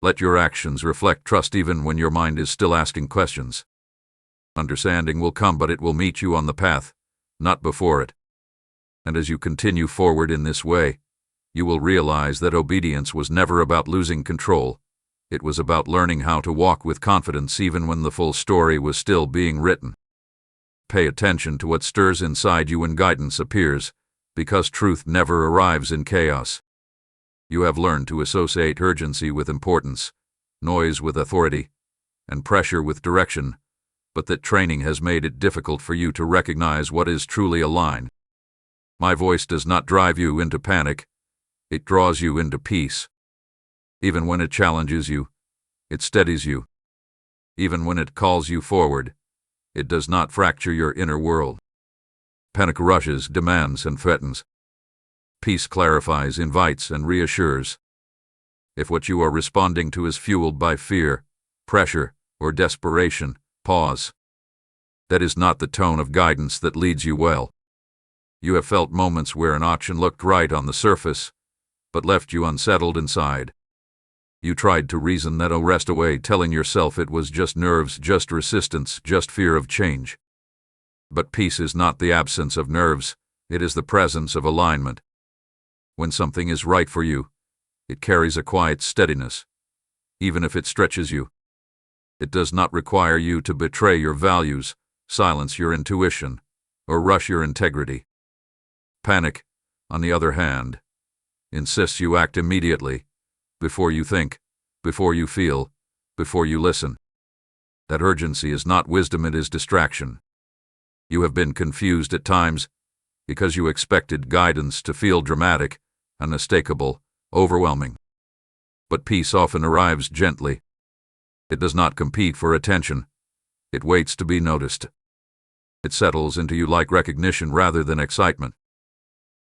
Let your actions reflect trust even when your mind is still asking questions. Understanding will come, but it will meet you on the path, not before it. And as you continue forward in this way, you will realize that obedience was never about losing control. It was about learning how to walk with confidence even when the full story was still being written. Pay attention to what stirs inside you when guidance appears, because truth never arrives in chaos. You have learned to associate urgency with importance, noise with authority, and pressure with direction, but that training has made it difficult for you to recognize what is truly a line. My voice does not drive you into panic, it draws you into peace. Even when it challenges you, it steadies you. Even when it calls you forward, it does not fracture your inner world. Panic rushes, demands, and threatens. Peace clarifies, invites, and reassures. If what you are responding to is fueled by fear, pressure, or desperation, pause. That is not the tone of guidance that leads you well. You have felt moments where an option looked right on the surface, but left you unsettled inside. You tried to reason that arrest away, telling yourself it was just nerves, just resistance, just fear of change. But peace is not the absence of nerves, it is the presence of alignment. When something is right for you, it carries a quiet steadiness, even if it stretches you. It does not require you to betray your values, silence your intuition, or rush your integrity. Panic, on the other hand, insists you act immediately, before you think, before you feel, before you listen. That urgency is not wisdom, it is distraction. You have been confused at times because you expected guidance to feel dramatic, unmistakable, overwhelming. But peace often arrives gently. It does not compete for attention. It waits to be noticed. It settles into you like recognition rather than excitement.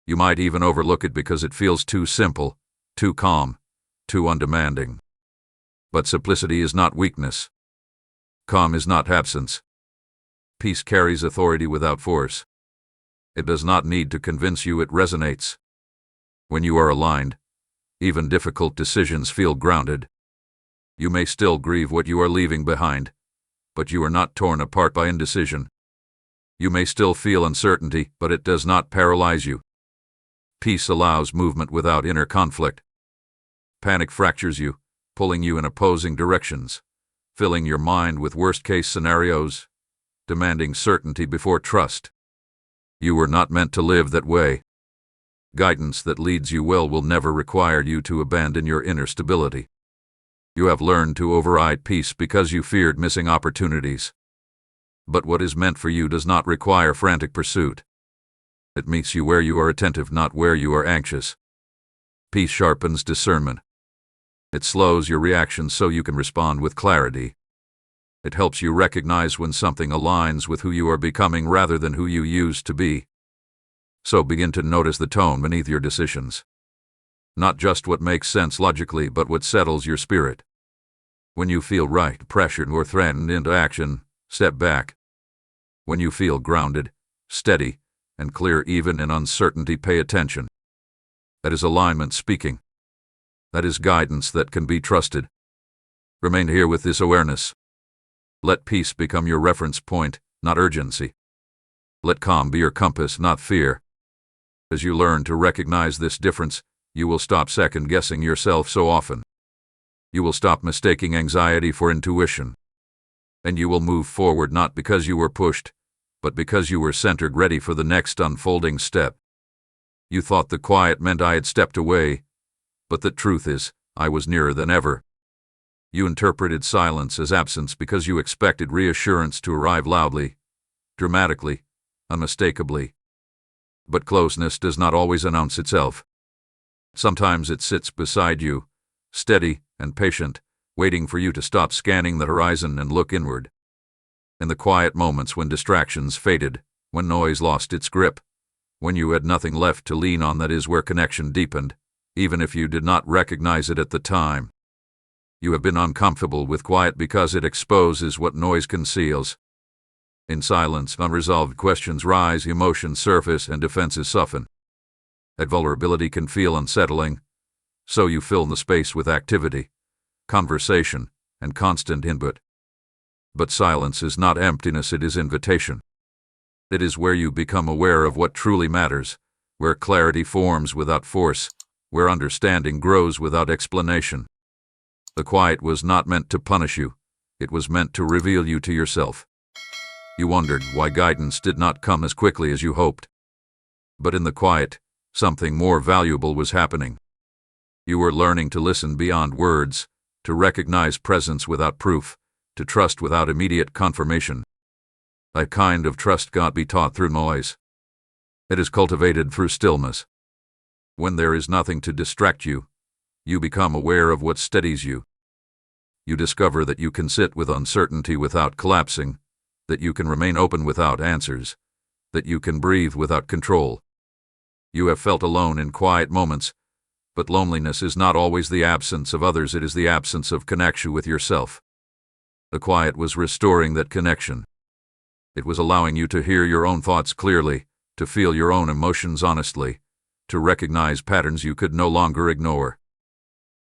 You might even overlook it because it feels too simple, too calm, too undemanding. But simplicity is not weakness. Calm is not absence. Peace carries authority without force. It does not need to convince you, it resonates. When you are aligned, even difficult decisions feel grounded. You may still grieve what you are leaving behind, but you are not torn apart by indecision. You may still feel uncertainty, but it does not paralyze you. Peace allows movement without inner conflict. Panic fractures you, pulling you in opposing directions, filling your mind with worst-case scenarios, demanding certainty before trust. You were not meant to live that way. Guidance that leads you well will never require you to abandon your inner stability. You have learned to override peace because you feared missing opportunities. But what is meant for you does not require frantic pursuit. It meets you where you are attentive, not where you are anxious. Peace sharpens discernment. It slows your reactions so you can respond with clarity. It helps you recognize when something aligns with who you are becoming rather than who you used to be. So begin to notice the tone beneath your decisions. Not just what makes sense logically, but what settles your spirit. When you feel right, pressured, or threatened into action, step back. When you feel grounded, steady, and clear even in uncertainty, pay attention. That is alignment speaking. That is guidance that can be trusted. Remain here with this awareness. Let peace become your reference point, not urgency. Let calm be your compass, not fear. As you learn to recognize this difference, you will stop second-guessing yourself so often. You will stop mistaking anxiety for intuition. And you will move forward not because you were pushed, but because you were centered, ready for the next unfolding step. You thought the quiet meant I had stepped away, but the truth is, I was nearer than ever. You interpreted silence as absence because you expected reassurance to arrive loudly, dramatically, unmistakably. But closeness does not always announce itself. Sometimes it sits beside you, steady and patient, waiting for you to stop scanning the horizon and look inward. In the quiet moments when distractions faded, when noise lost its grip, when you had nothing left to lean on, that is where connection deepened, even if you did not recognize it at the time. You have been uncomfortable with quiet because it exposes what noise conceals. In silence, unresolved questions rise, emotions surface, and defenses soften. That vulnerability can feel unsettling, so you fill the space with activity, conversation, and constant input. But silence is not emptiness, it is invitation. It is where you become aware of what truly matters, where clarity forms without force, where understanding grows without explanation. The quiet was not meant to punish you, it was meant to reveal you to yourself. You wondered why guidance did not come as quickly as you hoped. But in the quiet, something more valuable was happening. You are learning to listen beyond words, to recognize presence without proof, to trust without immediate confirmation. A kind of trust can't be taught through noise. It is cultivated through stillness. When there is nothing to distract you, you become aware of what steadies you. You discover that you can sit with uncertainty without collapsing, that you can remain open without answers, that you can breathe without control. You have felt alone in quiet moments, but loneliness is not always the absence of others, it is the absence of connection with yourself. The quiet was restoring that connection. It was allowing you to hear your own thoughts clearly, to feel your own emotions honestly, to recognize patterns you could no longer ignore.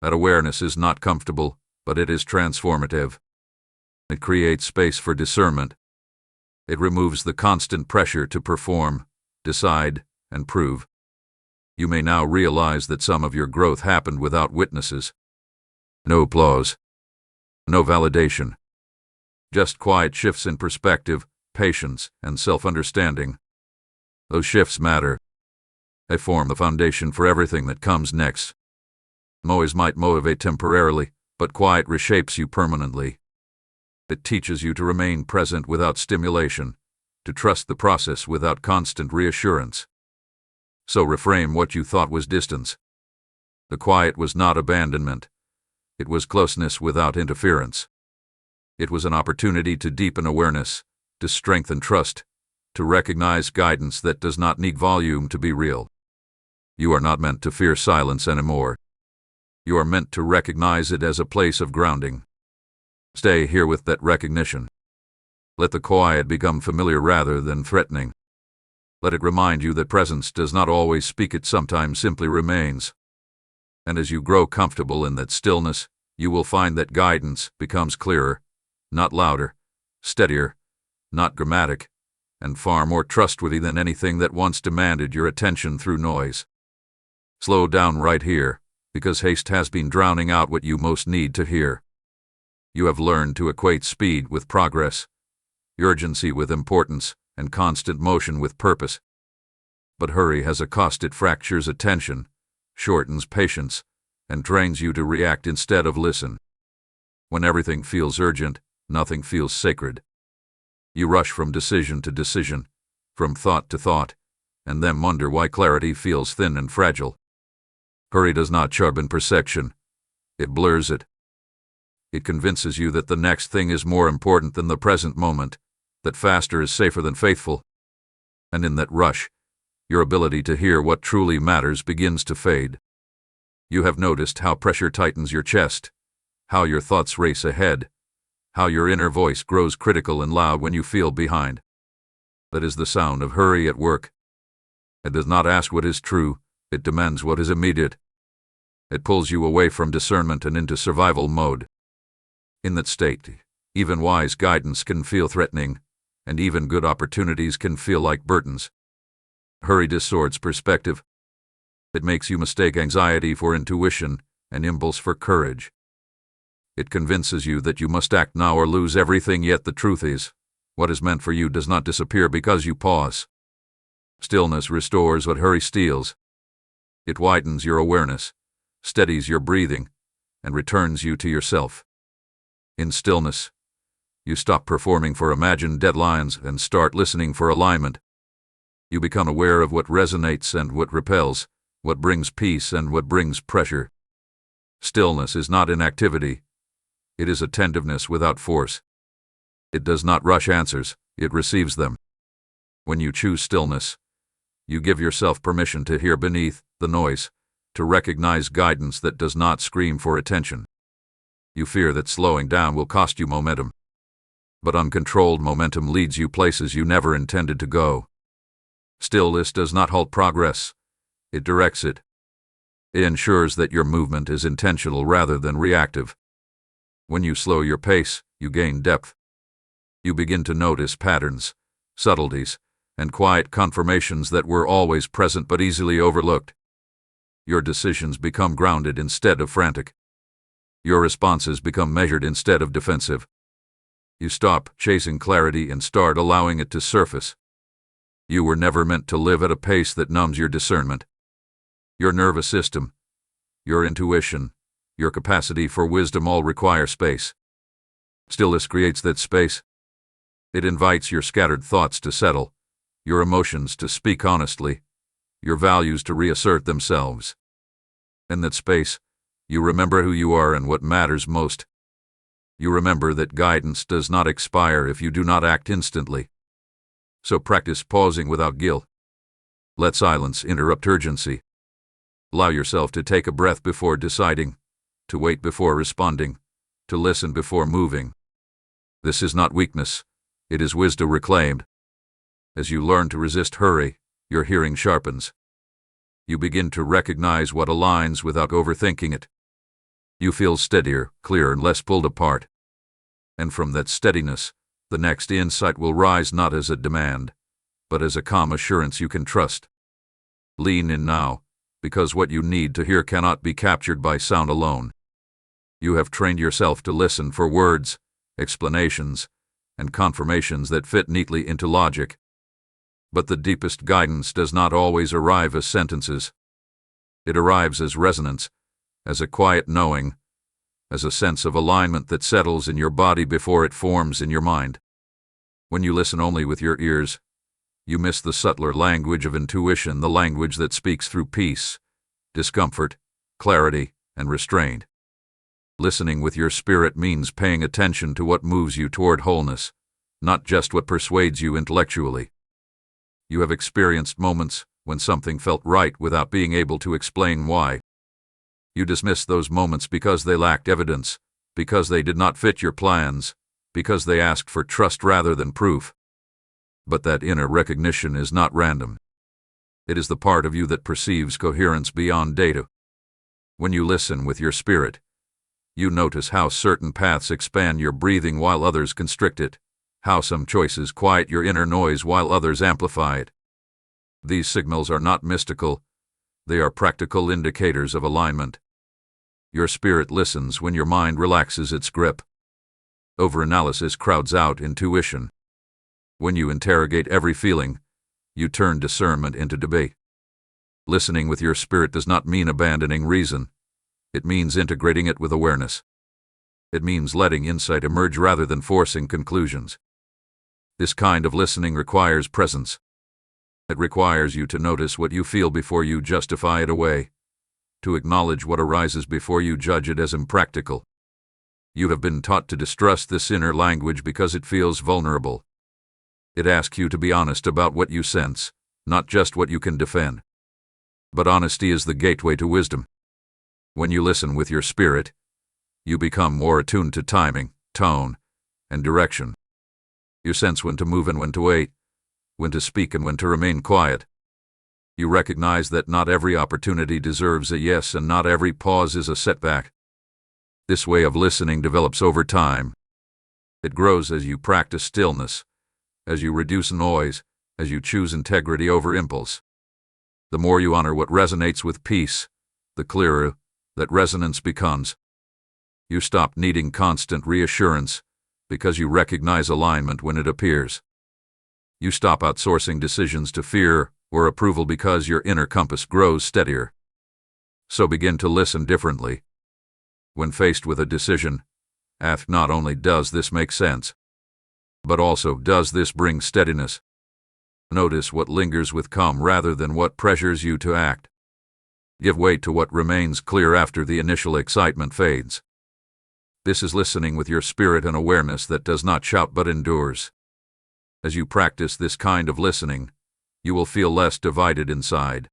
That awareness is not comfortable, but it is transformative. It creates space for discernment. It removes the constant pressure to perform, decide, and prove. You may now realize that some of your growth happened without witnesses. No applause. No validation. Just quiet shifts in perspective, patience, and self-understanding. Those shifts matter. They form the foundation for everything that comes next. Noise might motivate temporarily, but quiet reshapes you permanently. It teaches you to remain present without stimulation, to trust the process without constant reassurance. So reframe what you thought was distance. The quiet was not abandonment. It was closeness without interference. It was an opportunity to deepen awareness, to strengthen trust, to recognize guidance that does not need volume to be real. You are not meant to fear silence anymore. You are meant to recognize it as a place of grounding. Stay here with that recognition. Let the quiet become familiar rather than threatening. Let it remind you that presence does not always speak, it sometimes simply remains. And as you grow comfortable in that stillness, you will find that guidance becomes clearer, not louder, steadier, not dramatic, and far more trustworthy than anything that once demanded your attention through noise. Slow down right here, because haste has been drowning out what you most need to hear. You have learned to equate speed with progress, urgency with importance, and constant motion with purpose. But hurry has a cost. It fractures attention, shortens patience, and trains you to react instead of listen. When everything feels urgent, nothing feels sacred. You rush from decision to decision, from thought to thought, and then wonder why clarity feels thin and fragile. Hurry does not sharpen perception. It blurs it. It convinces you that the next thing is more important than the present moment, that faster is safer than faithful. And in that rush, your ability to hear what truly matters begins to fade. You have noticed how pressure tightens your chest, how your thoughts race ahead, how your inner voice grows critical and loud when you feel behind. That is the sound of hurry at work. It does not ask what is true, it demands what is immediate. It pulls you away from discernment and into survival mode. In that state, even wise guidance can feel threatening, and even good opportunities can feel like burdens. Hurry distorts perspective. It makes you mistake anxiety for intuition and impulse for courage. It convinces you that you must act now or lose everything, yet the truth is, what is meant for you does not disappear because you pause. Stillness restores what hurry steals. It widens your awareness, steadies your breathing, and returns you to yourself. In stillness, you stop performing for imagined deadlines and start listening for alignment. You become aware of what resonates and what repels, what brings peace and what brings pressure. Stillness is not inactivity. It is attentiveness without force. It does not rush answers, it receives them. When you choose stillness, you give yourself permission to hear beneath the noise, to recognize guidance that does not scream for attention. You fear that slowing down will cost you momentum. But uncontrolled momentum leads you places you never intended to go. Stillness does not halt progress, it directs it. It ensures that your movement is intentional rather than reactive. When you slow your pace, you gain depth. You begin to notice patterns, subtleties, and quiet confirmations that were always present but easily overlooked. Your decisions become grounded instead of frantic. Your responses become measured instead of defensive. You stop chasing clarity and start allowing it to surface. You were never meant to live at a pace that numbs your discernment. Your nervous system, your intuition, your capacity for wisdom all require space. Stillness creates that space. It invites your scattered thoughts to settle, your emotions to speak honestly, your values to reassert themselves. In that space, you remember who you are and what matters most. You remember that guidance does not expire if you do not act instantly. So practice pausing without guilt. Let silence interrupt urgency. Allow yourself to take a breath before deciding, to wait before responding, to listen before moving. This is not weakness, it is wisdom reclaimed. As you learn to resist hurry, your hearing sharpens. You begin to recognize what aligns without overthinking it. You feel steadier, clearer, and less pulled apart. And from that steadiness, the next insight will rise not as a demand, but as a calm assurance you can trust. Lean in now, because what you need to hear cannot be captured by sound alone. You have trained yourself to listen for words, explanations, and confirmations that fit neatly into logic. But the deepest guidance does not always arrive as sentences. It arrives as resonance, as a quiet knowing, as a sense of alignment that settles in your body before it forms in your mind. When you listen only with your ears, you miss the subtler language of intuition, the language that speaks through peace, discomfort, clarity, and restraint. Listening with your spirit means paying attention to what moves you toward wholeness, not just what persuades you intellectually. You have experienced moments when something felt right without being able to explain why. You dismissed those moments because they lacked evidence, because they did not fit your plans, because they asked for trust rather than proof. But that inner recognition is not random. It is the part of you that perceives coherence beyond data. When you listen with your spirit, you notice how certain paths expand your breathing while others constrict it, how some choices quiet your inner noise while others amplify it. These signals are not mystical, they are practical indicators of alignment. Your spirit listens when your mind relaxes its grip. Overanalysis crowds out intuition. When you interrogate every feeling, you turn discernment into debate. Listening with your spirit does not mean abandoning reason. It means integrating it with awareness. It means letting insight emerge rather than forcing conclusions. This kind of listening requires presence. It requires you to notice what you feel before you justify it away, to acknowledge what arises before you judge it as impractical. You have been taught to distrust this inner language because it feels vulnerable. It asks you to be honest about what you sense, not just what you can defend. But honesty is the gateway to wisdom. When you listen with your spirit, you become more attuned to timing, tone, and direction. You sense when to move and when to wait, when to speak and when to remain quiet. You recognize that not every opportunity deserves a yes and not every pause is a setback. This way of listening develops over time. It grows as you practice stillness, as you reduce noise, as you choose integrity over impulse. The more you honor what resonates with peace, the clearer that resonance becomes. You stop needing constant reassurance because you recognize alignment when it appears. You stop outsourcing decisions to fear or approval because your inner compass grows steadier. So begin to listen differently. When faced with a decision, ask not only does this make sense, but also does this bring steadiness. Notice what lingers with calm rather than what pressures you to act. Give weight to what remains clear after the initial excitement fades. This is listening with your spirit and awareness that does not shout but endures. As you practice this kind of listening, you will feel less divided inside.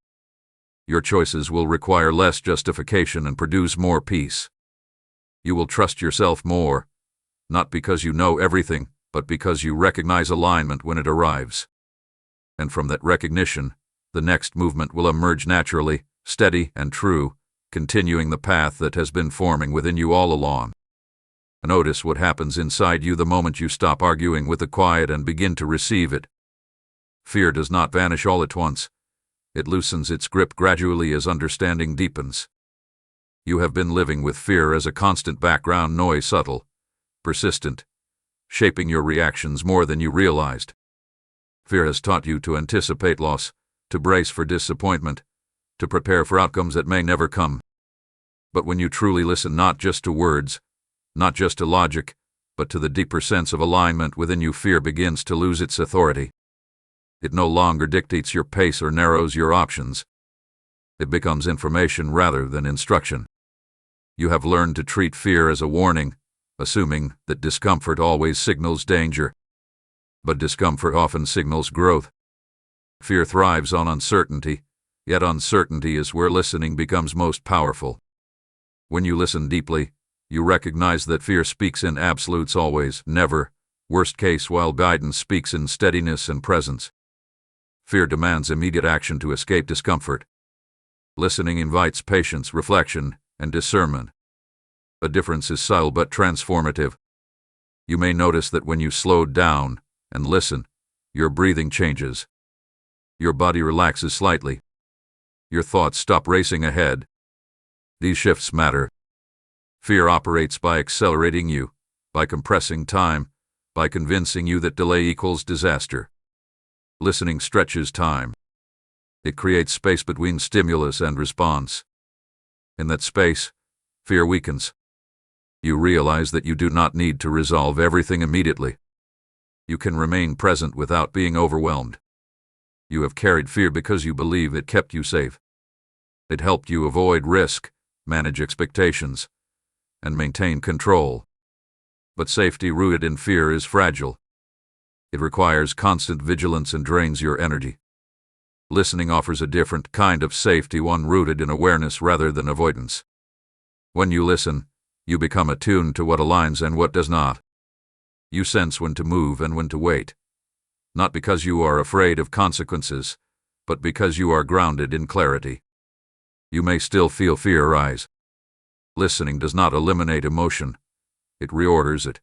Your choices will require less justification and produce more peace. You will trust yourself more, not because you know everything, but because you recognize alignment when it arrives. And from that recognition, the next movement will emerge naturally, steady and true, continuing the path that has been forming within you all along. Notice what happens inside you the moment you stop arguing with the quiet and begin to receive it. Fear does not vanish all at once. It loosens its grip gradually as understanding deepens. You have been living with fear as a constant background noise, subtle, persistent, shaping your reactions more than you realized. Fear has taught you to anticipate loss, to brace for disappointment, to prepare for outcomes that may never come. But when you truly listen not just to words, not just to logic, but to the deeper sense of alignment within you, fear begins to lose its authority. It no longer dictates your pace or narrows your options. It becomes information rather than instruction. You have learned to treat fear as a warning, assuming that discomfort always signals danger. But discomfort often signals growth. Fear thrives on uncertainty, yet uncertainty is where listening becomes most powerful. When you listen deeply, you recognize that fear speaks in absolutes always, never, worst case, while guidance speaks in steadiness and presence. Fear demands immediate action to escape discomfort. Listening invites patience, reflection, and discernment. A difference is subtle but transformative. You may notice that when you slow down and listen, your breathing changes. Your body relaxes slightly. Your thoughts stop racing ahead. These shifts matter. Fear operates by accelerating you, by compressing time, by convincing you that delay equals disaster. Listening stretches time. It creates space between stimulus and response. In that space, fear weakens. You realize that you do not need to resolve everything immediately. You can remain present without being overwhelmed. You have carried fear because you believe it kept you safe. It helped you avoid risk, manage expectations, and maintain control. But safety rooted in fear is fragile. It requires constant vigilance and drains your energy. Listening offers a different kind of safety, one rooted in awareness rather than avoidance. When you listen, you become attuned to what aligns and what does not. You sense when to move and when to wait. Not because you are afraid of consequences, but because you are grounded in clarity. You may still feel fear rise. Listening does not eliminate emotion. It reorders it.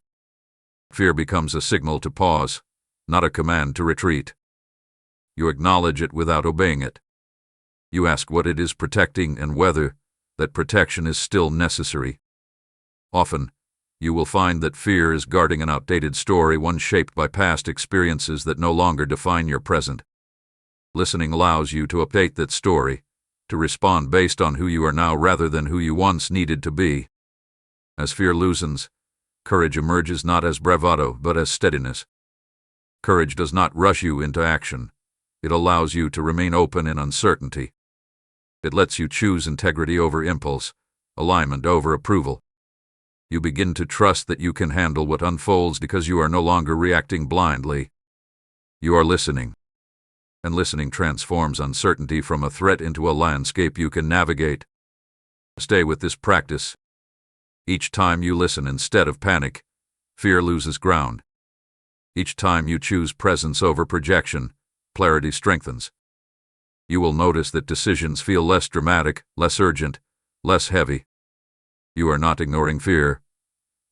Fear becomes a signal to pause, not a command to retreat. You acknowledge it without obeying it. You ask what it is protecting and whether that protection is still necessary. Often, you will find that fear is guarding an outdated story, one shaped by past experiences that no longer define your present. Listening allows you to update that story, to respond based on who you are now rather than who you once needed to be. As fear loosens, courage emerges not as bravado but as steadiness. Courage does not rush you into action. It allows you to remain open in uncertainty. It lets you choose integrity over impulse, alignment over approval. You begin to trust that you can handle what unfolds because you are no longer reacting blindly. You are listening. And listening transforms uncertainty from a threat into a landscape you can navigate. Stay with this practice. Each time you listen instead of panic, fear loses ground. Each time you choose presence over projection, clarity strengthens. You will notice that decisions feel less dramatic, less urgent, less heavy. You are not ignoring fear.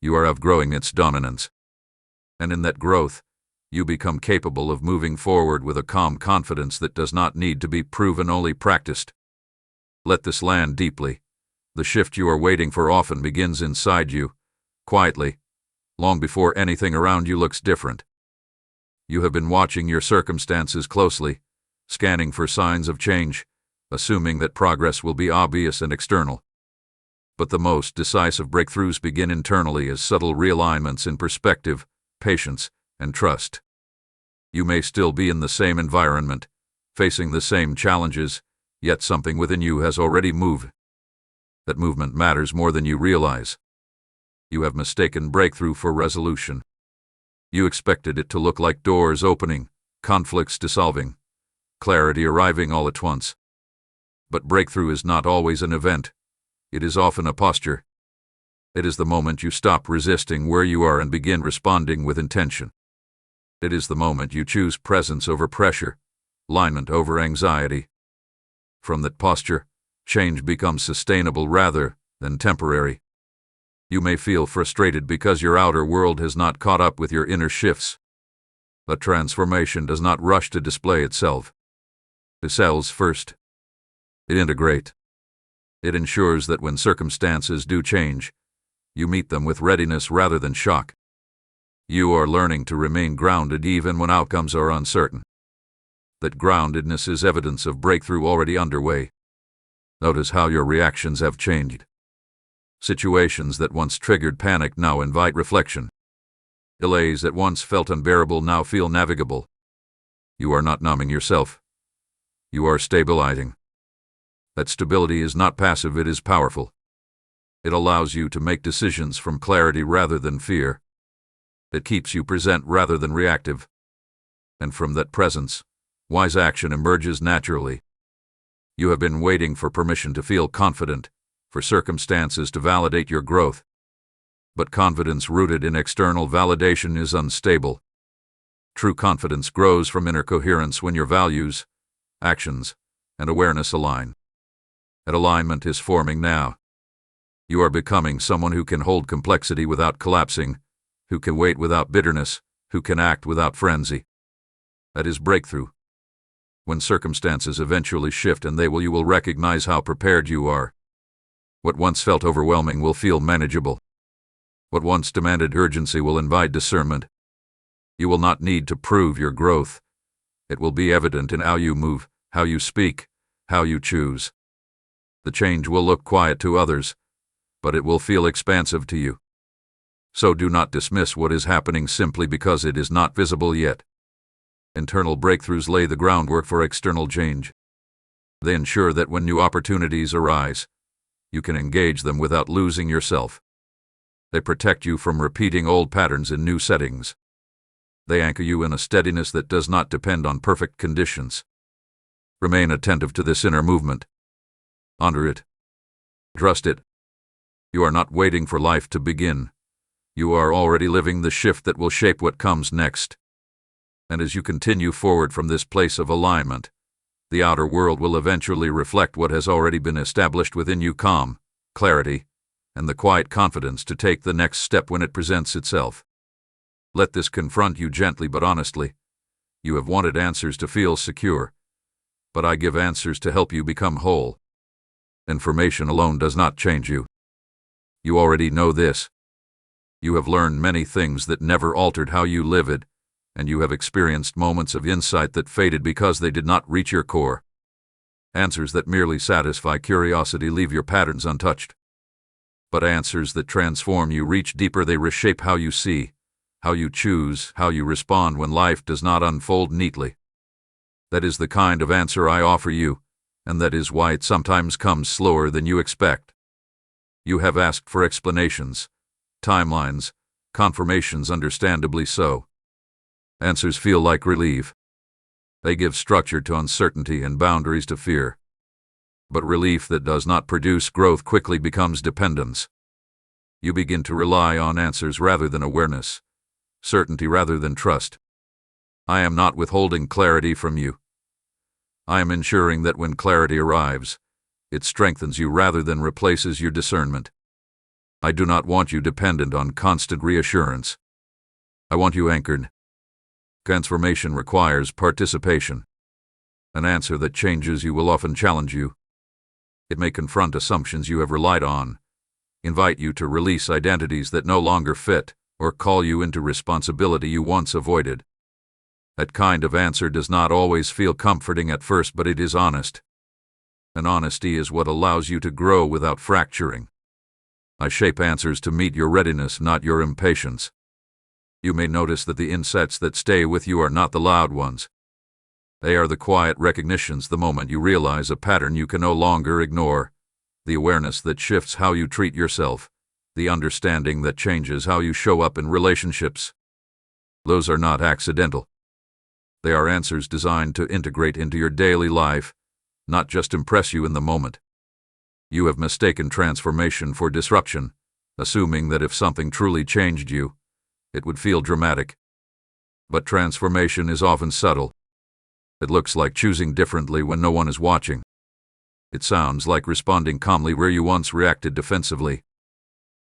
You are outgrowing its dominance. And in that growth, you become capable of moving forward with a calm confidence that does not need to be proven, only practiced. Let this land deeply. The shift you are waiting for often begins inside you, quietly, long before anything around you looks different. You have been watching your circumstances closely, scanning for signs of change, assuming that progress will be obvious and external. But the most decisive breakthroughs begin internally as subtle realignments in perspective, patience, and trust. You may still be in the same environment, facing the same challenges, yet something within you has already moved. That movement matters more than you realize. You have mistaken breakthrough for resolution. You expected it to look like doors opening, conflicts dissolving, clarity arriving all at once. But breakthrough is not always an event. It is often a posture. It is the moment you stop resisting where you are and begin responding with intention. It is the moment you choose presence over pressure, alignment over anxiety. From that posture, change becomes sustainable rather than temporary. You may feel frustrated because your outer world has not caught up with your inner shifts. A transformation does not rush to display itself. It settles first. It integrates. It ensures that when circumstances do change, you meet them with readiness rather than shock. You are learning to remain grounded even when outcomes are uncertain. That groundedness is evidence of breakthrough already underway. Notice how your reactions have changed. Situations that once triggered panic now invite reflection. Delays that once felt unbearable now feel navigable. You are not numbing yourself. You are stabilizing. That stability is not passive, it is powerful. It allows you to make decisions from clarity rather than fear. It keeps you present rather than reactive. And from that presence, wise action emerges naturally. You have been waiting for permission to feel confident, for circumstances to validate your growth. But confidence rooted in external validation is unstable. True confidence grows from inner coherence when your values, actions, and awareness align. That alignment is forming now. You are becoming someone who can hold complexity without collapsing, who can wait without bitterness, who can act without frenzy. That is breakthrough. When circumstances eventually shift and you will recognize how prepared you are. What once felt overwhelming will feel manageable. What once demanded urgency will invite discernment. You will not need to prove your growth. It will be evident in how you move, how you speak, how you choose. The change will look quiet to others, but it will feel expansive to you. So do not dismiss what is happening simply because it is not visible yet. Internal breakthroughs lay the groundwork for external change. They ensure that when new opportunities arise, you can engage them without losing yourself. They protect you from repeating old patterns in new settings. They anchor you in a steadiness that does not depend on perfect conditions. Remain attentive to this inner movement. Honor it. Trust it. You are not waiting for life to begin. You are already living the shift that will shape what comes next. And as you continue forward from this place of alignment, the outer world will eventually reflect what has already been established within you: calm, clarity, and the quiet confidence to take the next step when it presents itself. Let this confront you gently but honestly. You have wanted answers to feel secure, but I give answers to help you become whole. Information alone does not change you. You already know this. You have learned many things that never altered how you live it, and you have experienced moments of insight that faded because they did not reach your core. Answers that merely satisfy curiosity leave your patterns untouched. But answers that transform you reach deeper. They reshape how you see, how you choose, how you respond when life does not unfold neatly. That is the kind of answer I offer you, and that is why it sometimes comes slower than you expect. You have asked for explanations, timelines, confirmations, understandably so. Answers feel like relief. They give structure to uncertainty and boundaries to fear. But relief that does not produce growth quickly becomes dependence. You begin to rely on answers rather than awareness, certainty rather than trust. I am not withholding clarity from you. I am ensuring that when clarity arrives, it strengthens you rather than replaces your discernment. I do not want you dependent on constant reassurance. I want you anchored. Transformation requires participation. An answer that changes you will often challenge you. It may confront assumptions you have relied on, invite you to release identities that no longer fit, or call you into responsibility you once avoided. That kind of answer does not always feel comforting at first, but it is honest. And honesty is what allows you to grow without fracturing. I shape answers to meet your readiness, not your impatience. You may notice that the insights that stay with you are not the loud ones. They are the quiet recognitions the moment you realize a pattern you can no longer ignore, the awareness that shifts how you treat yourself, the understanding that changes how you show up in relationships. Those are not accidental. They are answers designed to integrate into your daily life, not just impress you in the moment. You have mistaken transformation for disruption, assuming that if something truly changed you, it would feel dramatic. But transformation is often subtle. It looks like choosing differently when no one is watching. It sounds like responding calmly where you once reacted defensively.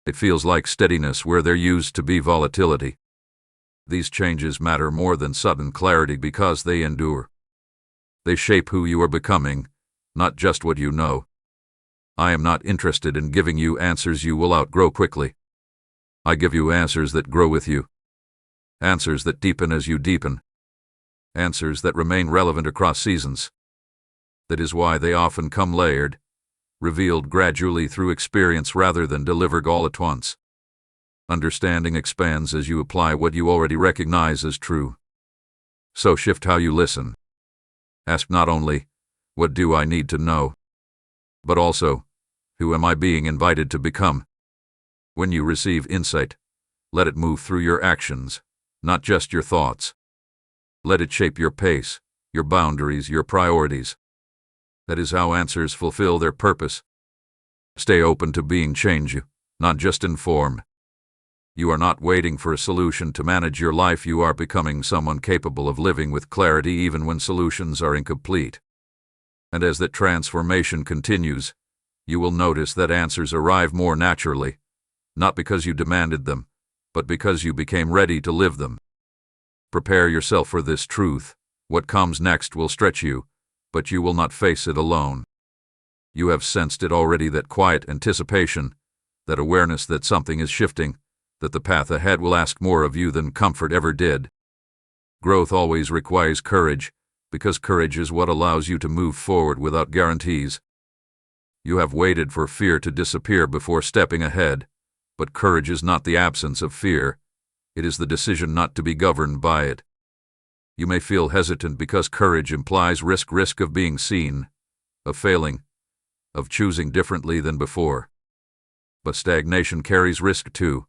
It feels like steadiness where there used to be volatility. These changes matter more than sudden clarity because they endure. They shape who you are becoming, not just what you know. I am not interested in giving you answers you will outgrow quickly. I give you answers that grow with you. Answers that deepen as you deepen. Answers that remain relevant across seasons. That is why they often come layered. revealed gradually through experience rather than delivered all at once. Understanding expands as you apply what you already recognize as true. So shift how you listen. Ask not only, "What do I need to know?" but also, "Who am I being invited to become?" When you receive insight, let it move through your actions, not just your thoughts. Let it shape your pace, your boundaries, your priorities. That is how answers fulfill their purpose. Stay open to being changed, not just informed. You are not waiting for a solution to manage your life. You are becoming someone capable of living with clarity even when solutions are incomplete. And as that transformation continues, you will notice that answers arrive more naturally, not because you demanded them, but because you became ready to live them. Prepare yourself for this truth. What comes next will stretch you, but you will not face it alone. You have sensed it already, that quiet anticipation, that awareness that something is shifting, that the path ahead will ask more of you than comfort ever did. Growth always requires courage, because courage is what allows you to move forward without guarantees. You have waited for fear to disappear before stepping ahead, but courage is not the absence of fear. It is the decision not to be governed by it. You may feel hesitant because courage implies risk of being seen, of failing, of choosing differently than before. But stagnation carries risk too.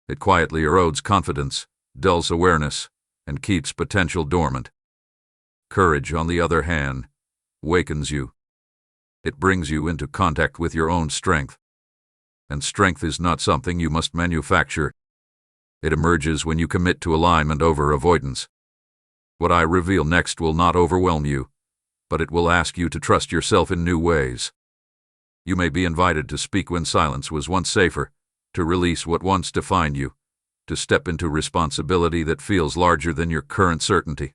It quietly erodes confidence, dulls awareness, and keeps potential dormant. Courage, on the other hand, wakens you. It brings you into contact with your own strength. And strength is not something you must manufacture. It emerges when you commit to alignment over avoidance. What I reveal next will not overwhelm you, but it will ask you to trust yourself in new ways. You may be invited to speak when silence was once safer, to release what once defined you, to step into responsibility that feels larger than your current certainty.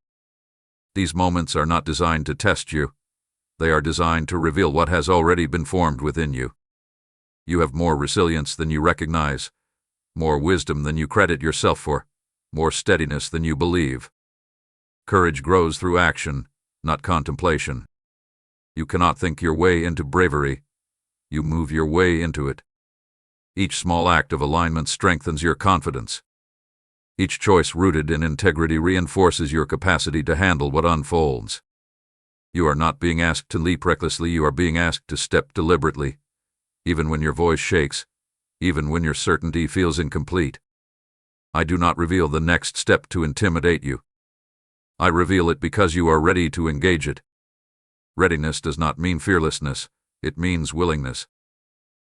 These moments are not designed to test you. They are designed to reveal what has already been formed within you. You have more resilience than you recognize, more wisdom than you credit yourself for, more steadiness than you believe. Courage grows through action, not contemplation. You cannot think your way into bravery. You move your way into it. Each small act of alignment strengthens your confidence. Each choice rooted in integrity reinforces your capacity to handle what unfolds. You are not being asked to leap recklessly. You are being asked to step deliberately, even when your voice shakes, even when your certainty feels incomplete. I do not reveal the next step to intimidate you. I reveal it because you are ready to engage it. Readiness does not mean fearlessness. It means willingness.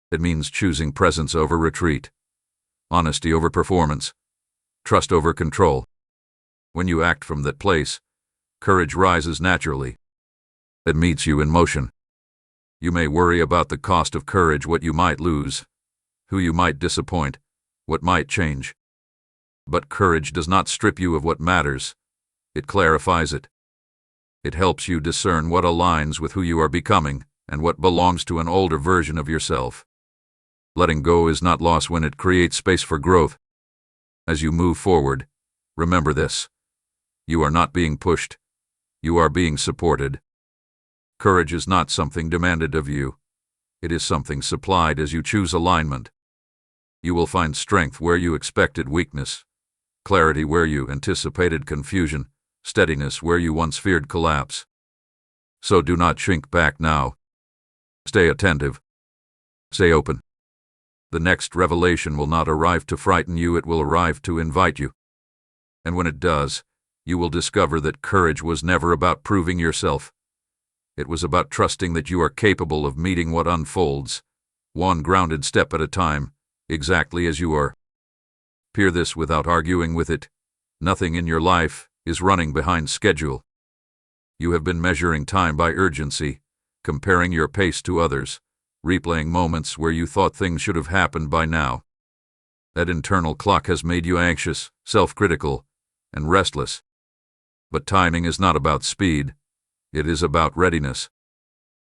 It means choosing presence over retreat, honesty over performance, trust over control. When you act from that place, courage rises naturally. It meets you in motion. You may worry about the cost of courage, what you might lose, who you might disappoint, what might change. But courage does not strip you of what matters. It clarifies it. It helps you discern what aligns with who you are becoming and what belongs to an older version of yourself. Letting go is not loss when it creates space for growth. As you move forward, remember this: you are not being pushed, you are being supported. Courage is not something demanded of you. It is something supplied as you choose alignment. You will find strength where you expected weakness, clarity where you anticipated confusion, steadiness where you once feared collapse. So do not shrink back now. Stay attentive. Stay open. The next revelation will not arrive to frighten you, it will arrive to invite you. And when it does, you will discover that courage was never about proving yourself. It was about trusting that you are capable of meeting what unfolds, one grounded step at a time, exactly as you are. Peer this without arguing with it. Nothing in your life is running behind schedule. You have been measuring time by urgency, comparing your pace to others, replaying moments where you thought things should have happened by now. That internal clock has made you anxious, self-critical, and restless. But timing is not about speed. It is about readiness.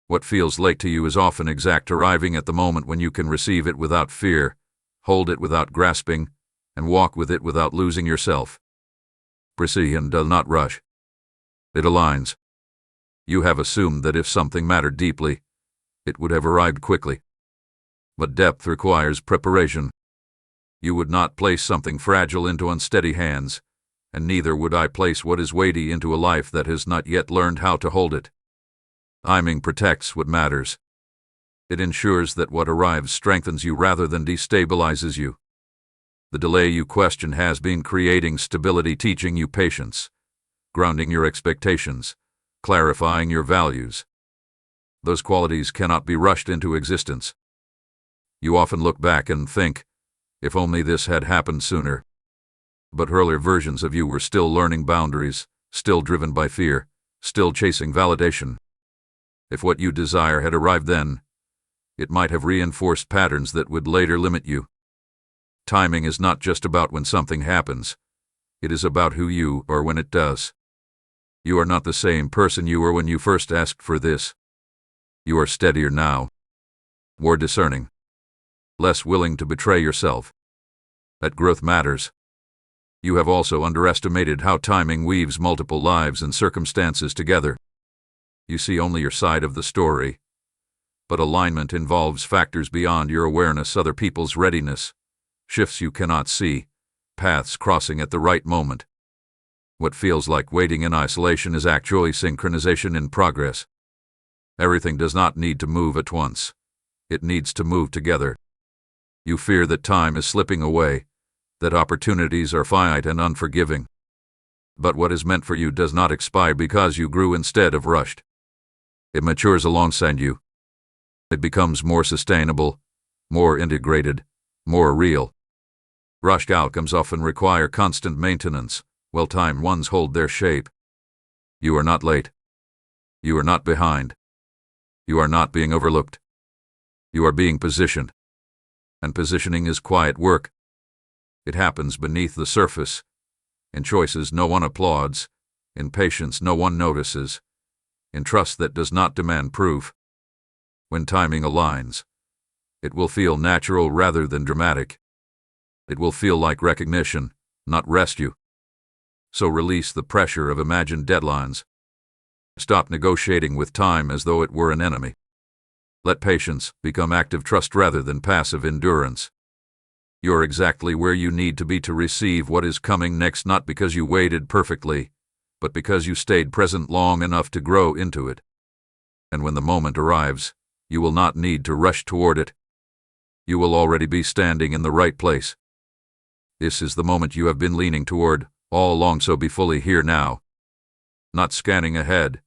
What feels late to you is often exact, arriving at the moment when you can receive it without fear, hold it without grasping, and walk with it without losing yourself. Precision does not rush. It aligns. You have assumed that if something mattered deeply, it would have arrived quickly. But depth requires preparation. You would not place something fragile into unsteady hands, and neither would I place what is weighty into a life that has not yet learned how to hold it. Timing protects what matters. It ensures that what arrives strengthens you rather than destabilizes you. The delay you question has been creating stability, teaching you patience, grounding your expectations, clarifying your values. Those qualities cannot be rushed into existence. You often look back and think, if only this had happened sooner. But earlier versions of you were still learning boundaries, still driven by fear, still chasing validation. If what you desire had arrived then, it might have reinforced patterns that would later limit you. Timing is not just about when something happens. It is about who you are when it does. You are not the same person you were when you first asked for this. You are steadier now, more discerning, less willing to betray yourself. That growth matters. You have also underestimated how timing weaves multiple lives and circumstances together. You see only your side of the story. But alignment involves factors beyond your awareness, other people's readiness, shifts you cannot see, paths crossing at the right moment. What feels like waiting in isolation is actually synchronization in progress. Everything does not need to move at once. It needs to move together. You fear that time is slipping away, that opportunities are finite and unforgiving. But what is meant for you does not expire because you grew instead of rushed. It matures alongside you. It becomes more sustainable, more integrated, more real. Rushed outcomes often require constant maintenance, while timed ones hold their shape. You are not late. You are not behind. You are not being overlooked. You are being positioned. And positioning is quiet work. It happens beneath the surface, in choices no one applauds, in patience no one notices, in trust that does not demand proof. When timing aligns, it will feel natural rather than dramatic. It will feel like recognition, not rescue. So release the pressure of imagined deadlines. Stop negotiating with time as though it were an enemy. Let patience become active trust rather than passive endurance. You're exactly where you need to be to receive what is coming next, not because you waited perfectly, but because you stayed present long enough to grow into it. And when the moment arrives, you will not need to rush toward it. You will already be standing in the right place. This is the moment you have been leaning toward all along, so be fully here now. Not scanning ahead,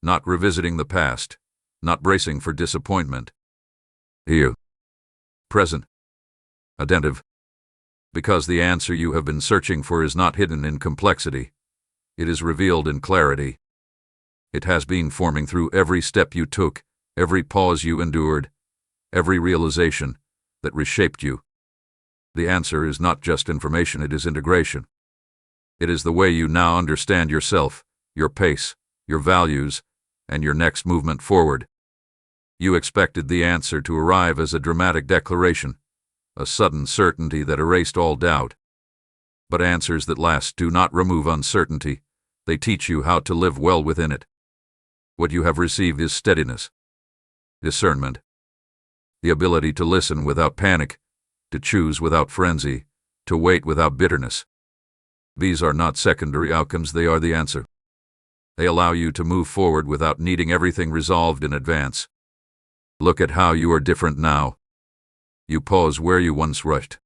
not revisiting the past, not bracing for disappointment. Here. Present. Attentive. Because the answer you have been searching for is not hidden in complexity. It is revealed in clarity. It has been forming through every step you took, every pause you endured, every realization that reshaped you. The answer is not just information, it is integration. It is the way you now understand yourself, your pace, your values, and your next movement forward. You expected the answer to arrive as a dramatic declaration, a sudden certainty that erased all doubt. But answers that last do not remove uncertainty, they teach you how to live well within it. What you have received is steadiness, discernment, the ability to listen without panic, to choose without frenzy, to wait without bitterness. These are not secondary outcomes, they are the answer. They allow you to move forward without needing everything resolved in advance. Look at how you are different now. You pause where you once rushed.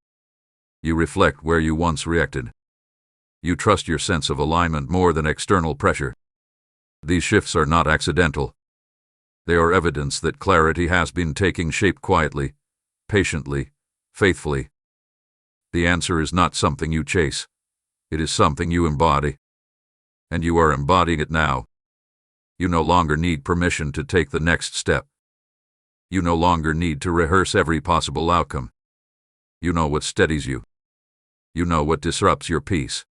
You reflect where you once reacted. You trust your sense of alignment more than external pressure. These shifts are not accidental. They are evidence that clarity has been taking shape quietly, patiently, faithfully. The answer is not something you chase. It is something you embody. And you are embodying it now. You no longer need permission to take the next step. You no longer need to rehearse every possible outcome. You know what steadies you. You know what disrupts your peace.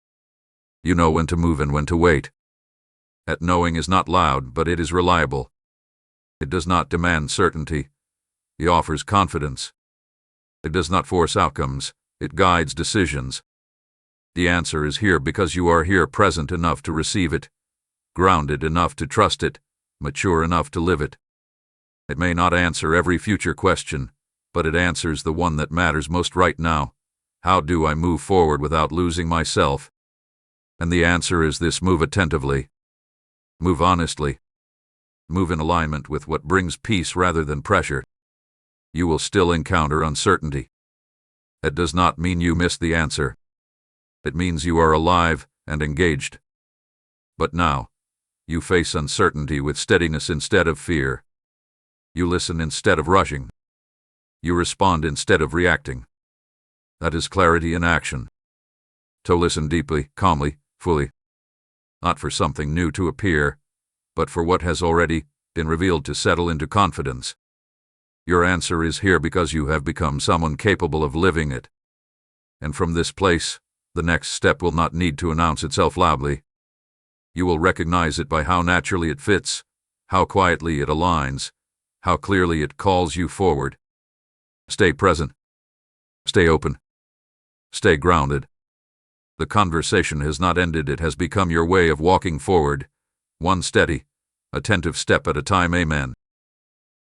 You know when to move and when to wait. That knowing is not loud, but it is reliable. It does not demand certainty. It offers confidence. It does not force outcomes. It guides decisions. The answer is here because you are here, present enough to receive it, grounded enough to trust it, mature enough to live it. It may not answer every future question, but it answers the one that matters most right now. How do I move forward without losing myself? And the answer is this: move attentively. Move honestly. Move in alignment with what brings peace rather than pressure. You will still encounter uncertainty. It does not mean you missed the answer. It means you are alive and engaged. But now, you face uncertainty with steadiness instead of fear. You listen instead of rushing. You respond instead of reacting. That is clarity in action. To listen deeply, calmly, fully. Not for something new to appear, but for what has already been revealed to settle into confidence. Your answer is here because you have become someone capable of living it. And from this place, the next step will not need to announce itself loudly. You will recognize it by how naturally it fits, how quietly it aligns, how clearly it calls you forward. Stay present. Stay open. Stay grounded. The conversation has not ended. It has become your way of walking forward, one steady, attentive step at a time. Amen.